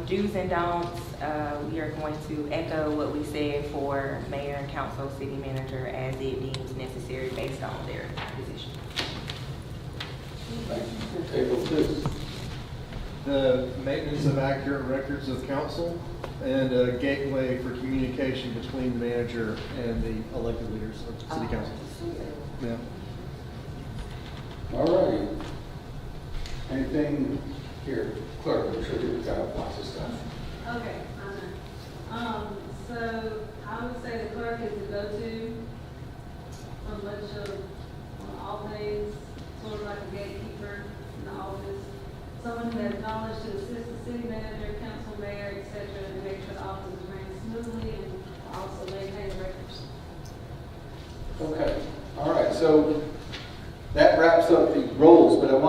Speaker 7: Do's and don'ts, we are going to echo what we said for mayor and council, city manager as it deems necessary based on their position.
Speaker 5: Thank you. Table 2.
Speaker 6: The maintenance of accurate records of council, and a gateway for communication between the manager and the elected leaders of city council. Yeah.
Speaker 5: All right. Anything here? Clerk, I'm sure you've got lots of stuff.
Speaker 11: Okay, I know. So I would say the clerk is the go-to on much of, on all things, sort of like a gatekeeper in the office. Someone who has knowledge to assist the city manager, council, mayor, et cetera, and make sure the office is running smoothly and also maintain the records.
Speaker 5: Okay. All right. So that wraps up the roles, but I want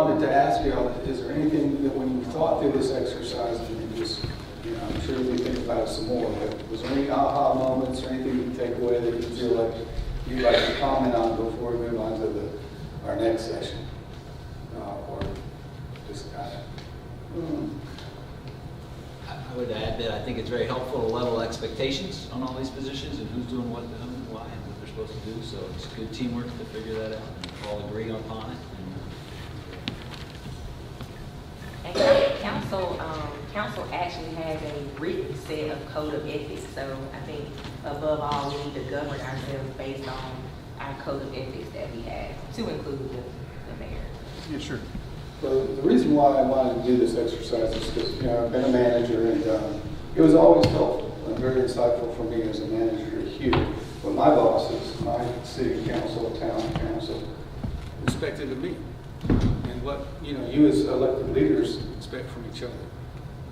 Speaker 5: is there anything that when you thought through this exercise, and you just, I'm sure you think about it some more, but was there any aha moments or anything you take away that you feel like you'd like to comment on before we move on to our next session? Or just kind of,
Speaker 3: I would add that I think it's very helpful to level expectations on all these positions and who's doing what, who, and why, and what they're supposed to do. So it's good teamwork to figure that out and all agree upon it.
Speaker 7: And council actually has a written set of code of ethics, so I think above all, we need to govern ourselves based on our code of ethics that we have, to include the mayor.
Speaker 6: Yeah, sure.
Speaker 5: So the reason why I wanted to do this exercise is because, I've been a manager, and it was always helpful and very insightful for me as a manager here. But my bosses, my city council, town council, expected of me. And what, you as elected leaders expect from each other.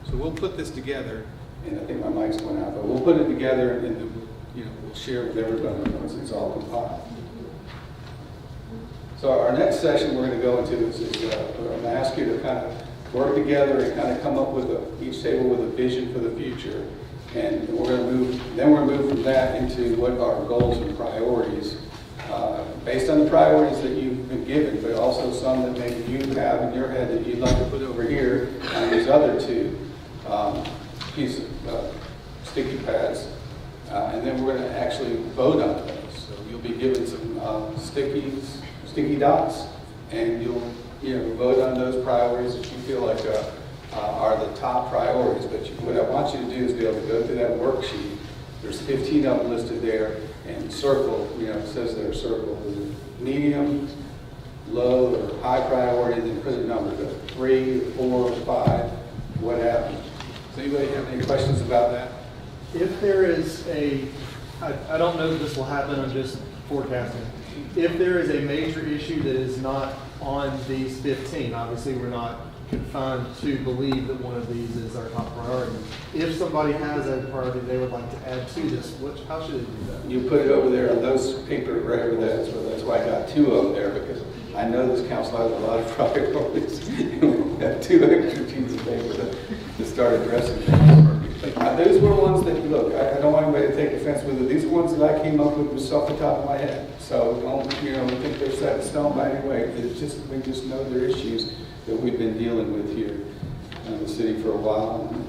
Speaker 5: So we'll put this together, and I think my mic's going out, but we'll put it together and then, we'll share with everybody once it's all compiled. So our next session we're going to go into is I'm going to ask you to kind of work together and kind of come up with each table with a vision for the future. And we're going to move from that into what our goals and priorities, based on the priorities that you've been given, but also some that maybe you have in your head that you'd like to put over here on these other two pieces of sticky pads. And then we're going to actually vote on those. So you'll be given some sticky dots, and you'll vote on those priorities that you feel like are the top priorities. But what I want you to do is be able to go through that worksheet. There's 15 of them listed there, and circle. It says there circle medium, low, or high priority. Then put a number, 3, 4, 5, what have you. Does anybody have any questions about that?
Speaker 6: If there is I don't know that this will happen, I'm just forecasting. If there is a major issue that is not on these 15, obviously we're not confined to believe that one of these is our top priority. If somebody has a priority they would like to add to this, how should they do that?
Speaker 5: You put it over there on those paper right over there. So that's why I got 2 of them there, because I know this council has a lot of priorities. We have 2 extra sheets of paper to start addressing things. Those were ones that, look, I don't want anybody to take offense with it. These are ones that I came up with just off the top of my head. So don't, think they're set in stone by any way. It's just, we just know they're issues that we've been dealing with here in the city for a while. And,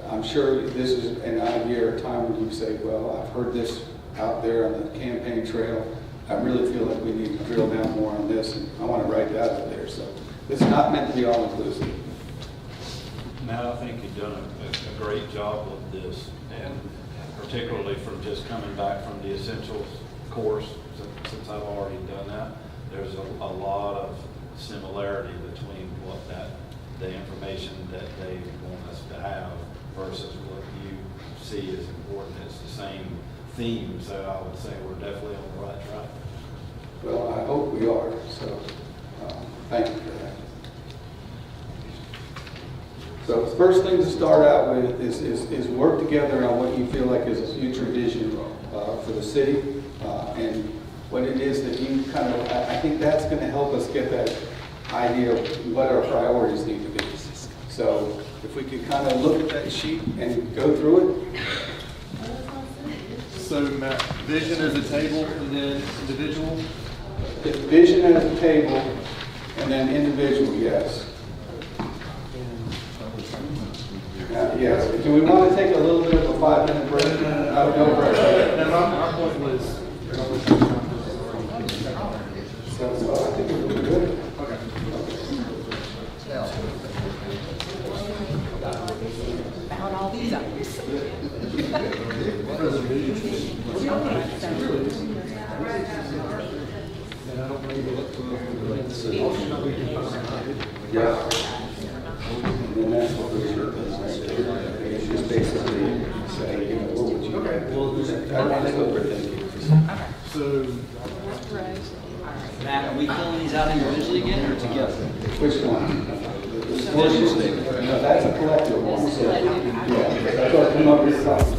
Speaker 5: I'm sure this is an idea or a time when you say, well, I've heard this out there on the campaign trail. I really feel like we need to drill down more on this, and I want to write that up there. So it's not meant to be all inclusive.
Speaker 8: Matt, I think you've done a great job with this, and particularly from just coming back from the essentials course, since I've already done that, there's a lot of similarity between the information that they want us to have versus what you see as important. It's the same theme, so I would say we're definitely on the right track.
Speaker 5: Well, I hope we are. So thank you for that. So the first thing to start out with is work together on what you feel like is a future vision for the city, and what it is that you kind of, I think that's going to help us get that idea of what our priorities need to be. So if we could kind of look at that sheet and go through it.
Speaker 6: So Matt, vision as a table and then individual?
Speaker 5: Vision as a table and then individual, yes. Yes. Do we want to take a little bit of a 5-minute break? No break.
Speaker 6: No, our point was.
Speaker 5: So I think we're doing good.
Speaker 6: Okay.
Speaker 7: Found all these items.
Speaker 5: Yeah. And that's what we're doing. It's just basically saying, what would you? Okay. Well, I want to go over it.
Speaker 6: So.
Speaker 3: Matt, are we filling these out individually again or together?
Speaker 5: Which one? No, that's a collective one. So, yeah. So come up with something.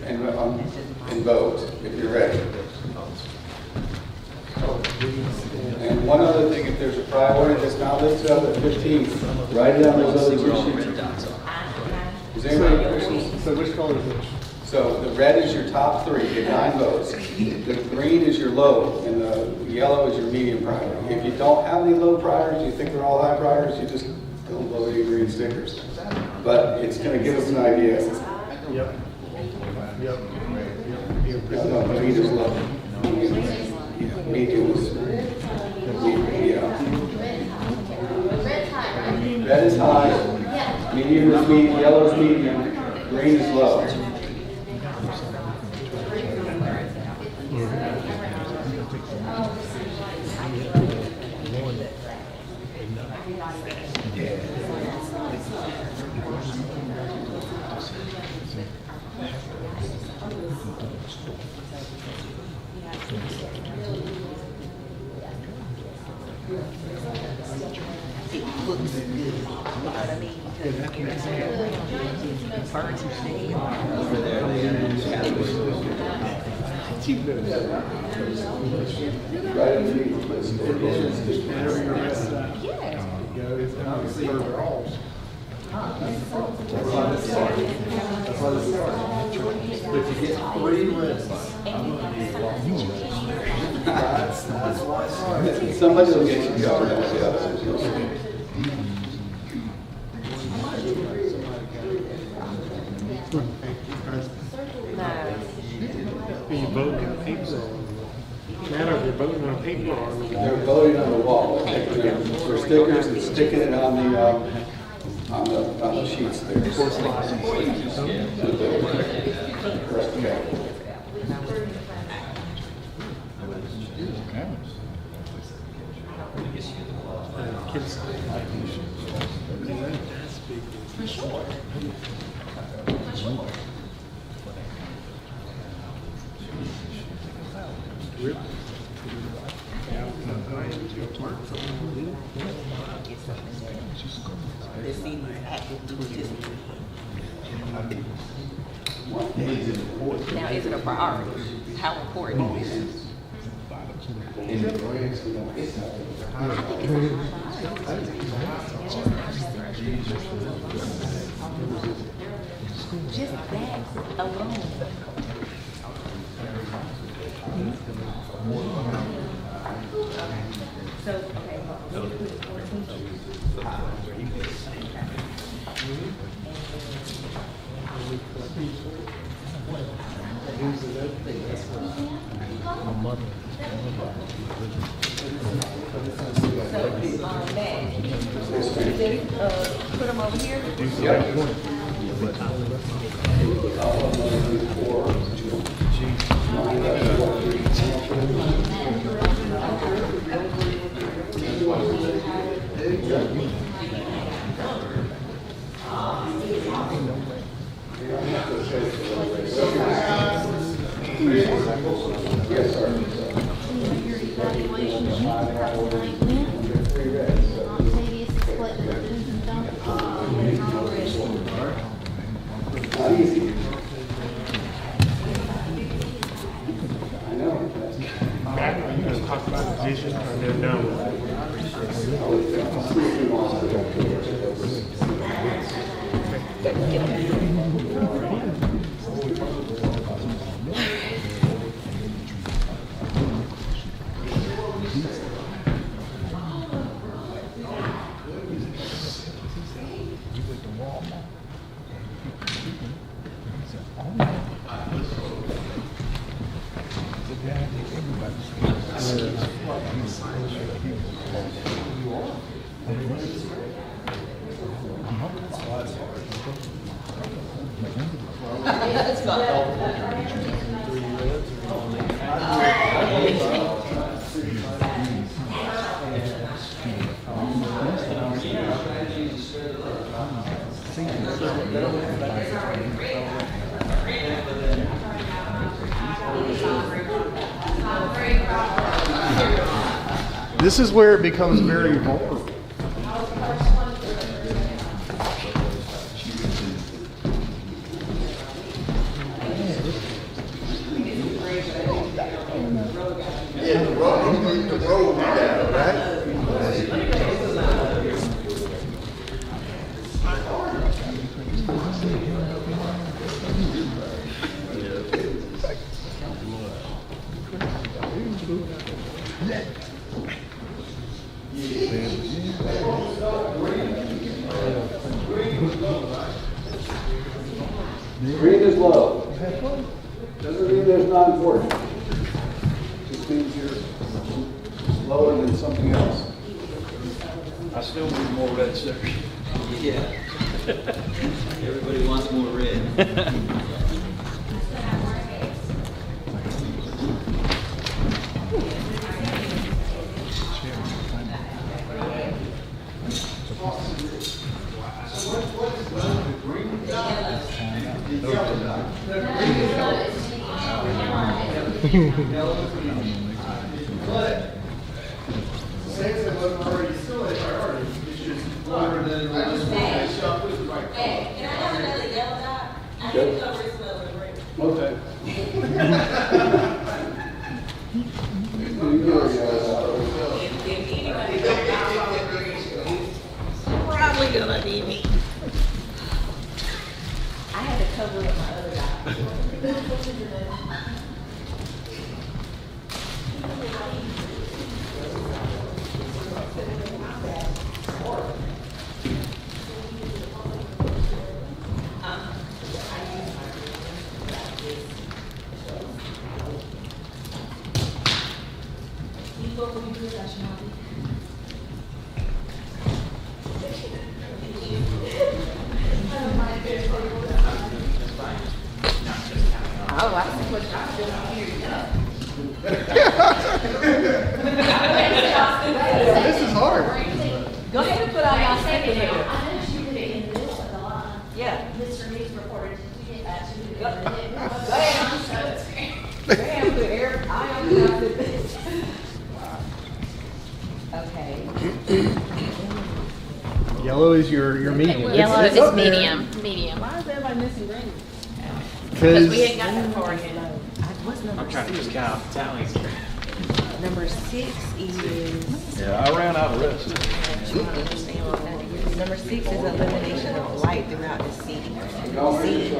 Speaker 5: and vote if you're ready. And one other thing, if there's a priority that's not listed up at 15, write down those other two sheets. Is anybody questions?
Speaker 6: So which color is which?
Speaker 5: So the red is your top three, get 9 votes. The green is your low, and the yellow is your medium priority. If you don't have any low priorities, you think they're all high priorities, you just don't blow any green stickers. But it's going to give us an idea.
Speaker 6: Yep. Yep.
Speaker 5: No, green is low. Medium is, yeah. Red is high, medium is medium, yellow is medium, green is low. Right underneath the list.
Speaker 6: But you get 3 lists.
Speaker 5: Somebody will get you covered as the others. You'll see.
Speaker 12: Are you voting on paper? Matter if you're voting on paper or on the wall?
Speaker 5: They're voting on the wall, taking their stickers and sticking it on the sheets there.
Speaker 7: Now, is it a priority? How important is it? Just that alone. So, okay. Put them over here.
Speaker 5: Yes, sir. Not easy. I know.
Speaker 12: Back, you just talked about the vision, I didn't know.
Speaker 6: This is where it becomes very vulnerable.
Speaker 9: Yeah, the road down, right?
Speaker 5: Green is low. Doesn't mean there's not important. Just means you're lower than something else.
Speaker 8: I still need more red stickers.
Speaker 3: Yeah. Everybody wants more red.
Speaker 6: But, since it wasn't already still a priority, it's just lower than it was.
Speaker 7: Hey, can I have another yellow dot? I need to go refill the ring.
Speaker 5: Okay.
Speaker 7: If anybody don't know, green, probably gonna need me. I had to cover up my other dot. Oh, I see what y'all doing here.
Speaker 6: This is hard.
Speaker 7: Go ahead and put all y'all stickers in.
Speaker 4: I know she put it in the middle of the line.
Speaker 7: Yeah.
Speaker 4: Mr. News reporter, did you get that? She put it in the middle.
Speaker 7: Go ahead. Go ahead and put air, I am not this. Okay.
Speaker 6: Yellow is your medium.
Speaker 4: Yellow
Speaker 6: It's
Speaker 4: is
Speaker 6: up there.
Speaker 4: medium.
Speaker 11: Why is everybody missing green?
Speaker 7: Because we ain't got that far yet.
Speaker 12: What's number
Speaker 8: I'm trying to just count out the tallies here.
Speaker 7: Number 6 is,
Speaker 8: Yeah, I ran out of red stickers.
Speaker 7: number 6 is elimination of light throughout the city. See,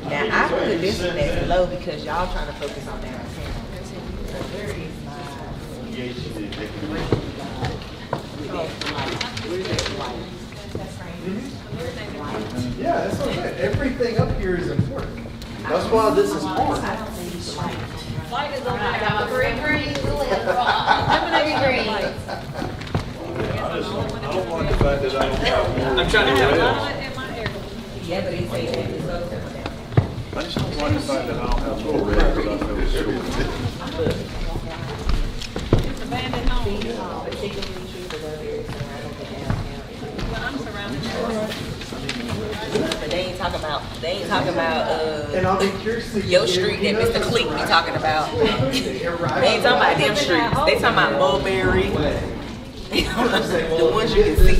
Speaker 7: now I put this one as low because y'all trying to focus on downtown. So where is my green dot? Where's that light?
Speaker 6: Yeah, that's what I'm saying. Everything up here is important. That's why this is hard.
Speaker 11: Light is over
Speaker 4: I
Speaker 11: there.
Speaker 4: got green, green.
Speaker 8: I don't like the fact that I don't have more.
Speaker 3: I'm trying to
Speaker 11: I have a
Speaker 3: get
Speaker 11: lot of it in my air.
Speaker 7: Yeah, but it says that it's up there.
Speaker 8: I just don't like the fact that I don't have more red, but I feel short.
Speaker 11: It's abandoned home.
Speaker 7: Particularly true for those areas surrounding the downtown.
Speaker 11: Well, I'm surrounded.
Speaker 7: But they ain't talking about,
Speaker 6: And I'll be curious to.
Speaker 7: your street that Mr. Cleek be talking about. They ain't talking about them streets. They talking about Mulberry. The ones you can see.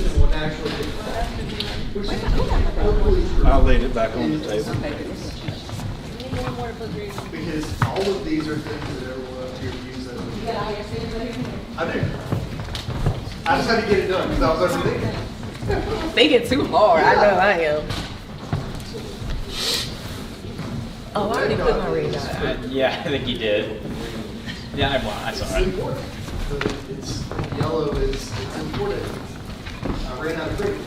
Speaker 8: I'll leave it back on the table.
Speaker 6: Because all of these are things that everyone up here uses. I do. I just had to get it done because I was overthinking.
Speaker 7: They get too hard. I know I am. Oh, I already put my ring on.
Speaker 13: Yeah, I think you did. Yeah, well, that's all
Speaker 6: It's
Speaker 13: right.
Speaker 6: important. It's, yellow is, it's important. I ran out of green.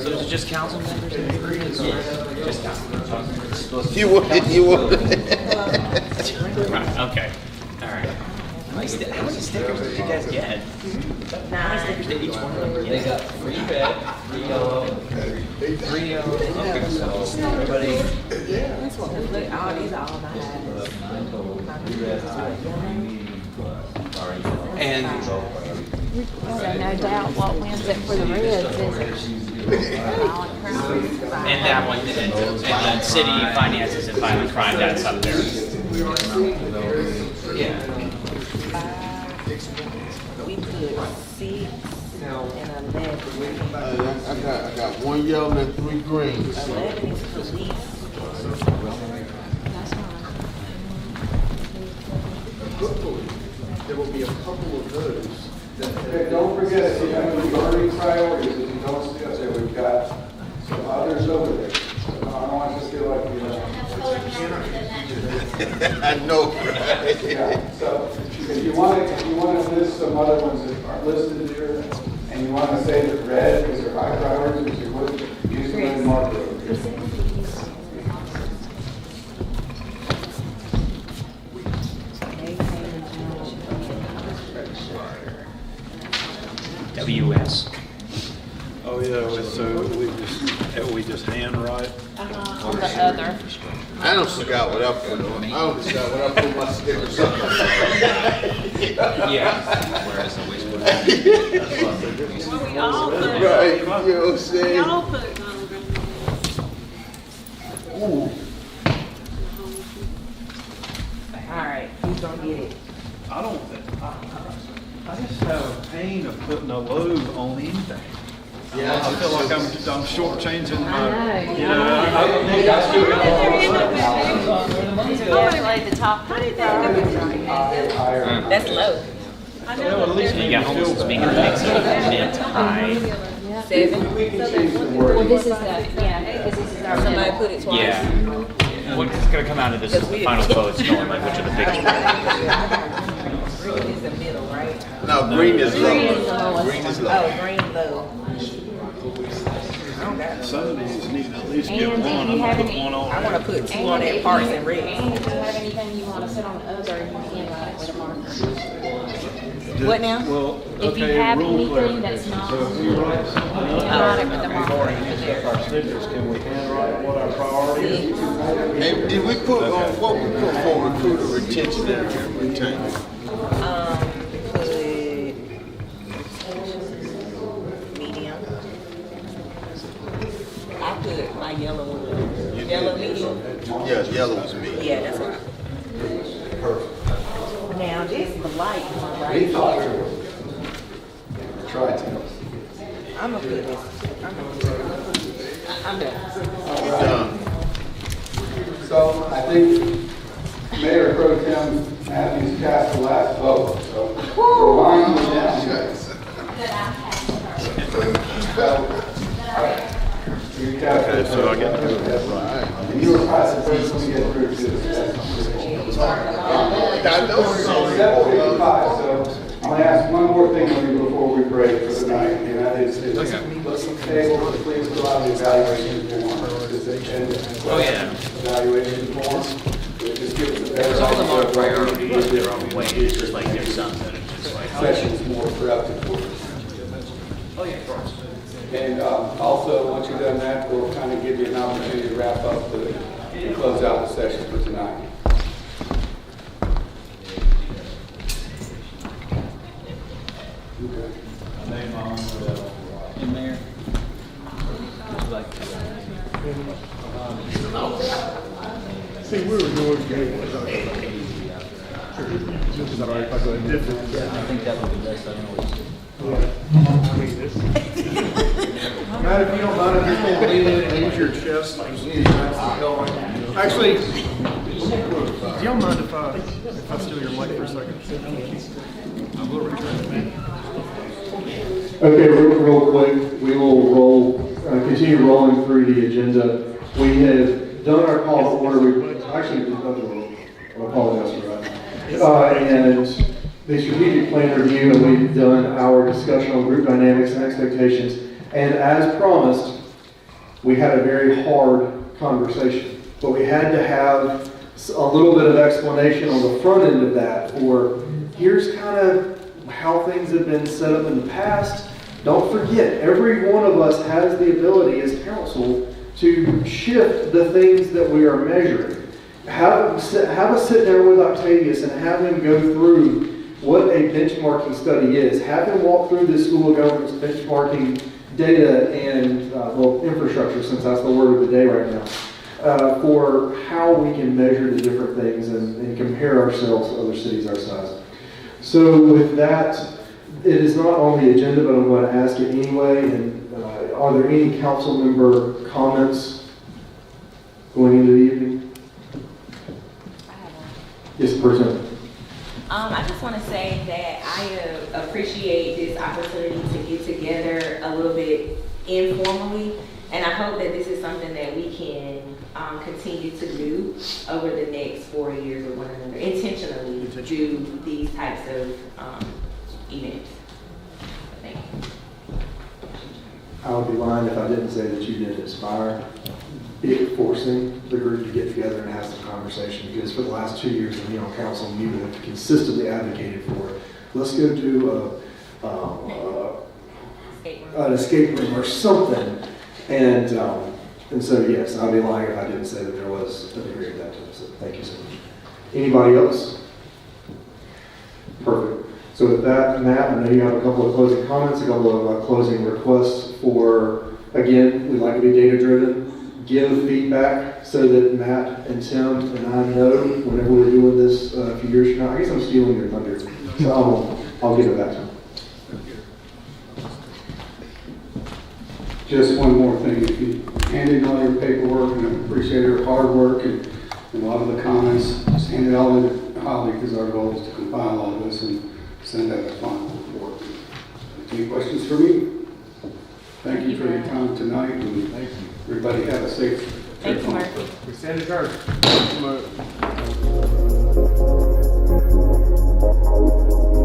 Speaker 13: So it's just council members?
Speaker 6: Green is I ran out of
Speaker 13: Just
Speaker 6: yellow.
Speaker 13: council.
Speaker 9: You would.
Speaker 13: Right, okay, all right. How many stickers did you guys get? How many stickers did each one of them
Speaker 3: They
Speaker 13: get?
Speaker 3: got 3 red, 3 yellow, 3 yellow. Okay, so everybody,
Speaker 7: Look, all these are all my eyes.
Speaker 3: 9 total, 3 red, 3 medium, sorry.
Speaker 13: And
Speaker 4: So no doubt what wins it for the Reds is
Speaker 13: and that one, and the city finances and violent crime, that's up there.
Speaker 6: We are seeing that there is.
Speaker 3: Yeah.
Speaker 7: We put 6 and 11.
Speaker 9: I got 1 yellow and 3 greens.
Speaker 7: 11 is police.
Speaker 6: will be a couple of those that.
Speaker 5: Okay, don't forget, if you have any burning priorities, if you don't see us there, we've got some others over there. So I don't want you to feel like, you know.
Speaker 9: I know, right?
Speaker 5: Yeah, so if you want to list some other ones that aren't listed here, and you want to say that red is your high priorities, which you would use the red marker over here.
Speaker 13: WS.
Speaker 8: Oh, yeah, so we just handwrite?
Speaker 4: On the other.
Speaker 9: I don't forgot what I put on. I don't forgot what I put my stickers on.
Speaker 13: Yeah. Whereas the wastewater.
Speaker 11: We all put,
Speaker 9: Right, you know what I'm
Speaker 11: we
Speaker 9: saying?
Speaker 11: all put,
Speaker 7: All right, who's gonna get it?
Speaker 8: I just have a pain of putting a load on anything.
Speaker 9: Yeah,
Speaker 8: I feel like I'm shortchanging my, you
Speaker 4: I
Speaker 8: know,
Speaker 4: like the top.
Speaker 7: That's low.
Speaker 8: well, at least
Speaker 13: You
Speaker 8: make
Speaker 13: got
Speaker 8: me
Speaker 13: homeless
Speaker 8: feel
Speaker 13: being
Speaker 8: better.
Speaker 13: a mix of mid to high.
Speaker 7: 7.
Speaker 5: We can change the
Speaker 4: Well,
Speaker 5: wording.
Speaker 4: this is the, yeah, because this is our
Speaker 7: Somebody
Speaker 4: middle.
Speaker 7: put it twice.
Speaker 13: Yeah. What's gonna come out of this final vote is going like, which are the biggest?
Speaker 7: Green is the middle, right?
Speaker 9: No, green is
Speaker 4: Green is the
Speaker 9: low.
Speaker 4: lowest.
Speaker 9: Green is low.
Speaker 7: Oh, green low.
Speaker 8: Some of these need to at least
Speaker 4: And
Speaker 8: get
Speaker 4: if
Speaker 8: one,
Speaker 4: you
Speaker 8: I'm
Speaker 4: have
Speaker 8: gonna put
Speaker 4: any-
Speaker 8: one on.
Speaker 7: I wanna put 2 on
Speaker 4: And
Speaker 7: that
Speaker 4: if
Speaker 7: parts
Speaker 4: you-
Speaker 7: and red.
Speaker 4: And if you have anything you want to sit on other, you can write it with a marker.
Speaker 7: What now?
Speaker 8: Well,
Speaker 4: If you
Speaker 8: okay,
Speaker 4: have
Speaker 8: rule
Speaker 4: anything that's
Speaker 8: clarification.
Speaker 4: not-
Speaker 8: So if we write something
Speaker 4: You
Speaker 8: up,
Speaker 4: can write it with a
Speaker 8: we've
Speaker 4: marker.
Speaker 8: already used up our stickers, can we handwrite what our priority is?
Speaker 9: Hey, did we put on, what we put for recruiter retention and retainment?
Speaker 7: Put medium. I put my yellow medium.
Speaker 9: Yeah, yellow is me.
Speaker 7: Yeah, that's what I put. Now, this is the light one,
Speaker 5: We
Speaker 7: right?
Speaker 5: thought we were. Try to.
Speaker 7: I'm gonna put this. I'm done.
Speaker 9: You done.
Speaker 5: So I think Mayor Pro Tem Matthews cast the last vote, so we're winding down. So, you cast it.
Speaker 8: So I get to do it.
Speaker 5: And you were probably the first one to get through to this.
Speaker 9: I know.
Speaker 5: So 7:55, so I'm gonna ask one more thing of you before we break for the night, and that is, let's table, please fill out the evaluation form.
Speaker 13: Oh, yeah.
Speaker 5: Evaluation form, just give us a better
Speaker 13: Some of them are
Speaker 5: idea of what we
Speaker 13: priority
Speaker 5: need
Speaker 13: in
Speaker 5: to
Speaker 13: their
Speaker 5: do.
Speaker 13: own way, it's just like there's some that are just like, oh, yeah.
Speaker 5: Session's more productive for us.
Speaker 13: Oh, yeah, of course.
Speaker 5: And also, once you've done that, we'll kind of give you an opportunity to wrap up and close out the session for tonight. Okay.
Speaker 3: And Mayor, would you like to?
Speaker 6: See, we were doing great.
Speaker 3: I think that would be best, I don't know.
Speaker 6: Matt, if you don't mind, if you're going to lean in and use your chest, actually, do y'all mind if I steal your mic for a second? I will return it.
Speaker 1: Okay, real quick, we will continue rolling through the agenda. We have done our call to order, actually, we've done the roll, I apologize for that. And the strategic plan review, and we've done our discussion on group dynamics and expectations. And as promised, we had a very hard conversation, but we had to have a little bit of explanation on the front end of that for here's kind of how things have been set up in the past. Don't forget, every one of us has the ability as council to shift the things that we are measuring. Have us sit down with Octavius and have him go through what a benchmarking study is. Have him walk through the school of government's benchmarking data and, infrastructure, since that's the word of the day right now, for how we can measure the different things and compare ourselves to other cities our size. So with that, it is not on the agenda, but I'm going to ask it anyway. And are there any council member comments going into the evening? Yes, President.
Speaker 7: I I just want to say that I appreciate this opportunity to get together a little bit informally, and I hope that this is something that we can continue to do over the next 4 years with one another, intentionally do these types of events. Thank you.
Speaker 1: I would be lying if I didn't say that you did inspire it, forcing the group to get together and have some conversation, because for the last 2 years of being on council, you have consistently advocated for it. Let's go do an escape room or something. And so, yes, I'd be lying if I didn't say that there was a degree of that to it. So thank you so much. Anybody else? Perfect. So with that, Matt, I know you have a couple of closing comments, a couple of closing requests for, again, we like to be data-driven. Give feedback so that Matt and Tim and I know whenever we're doing this a few years from now. I guess I'm stealing your thunder, so I'll give it back to him.
Speaker 5: Just one more thing, if you hand in all your paperwork, and I appreciate her hard work and a lot of the comments, just hand it all in to Holly, because our goal is to compile all this and send out a final report. Any questions for me? Thank you for your time tonight, and thank you. Everybody have a safe trip.
Speaker 7: Thank you, Mark.
Speaker 6: We stand adjourned.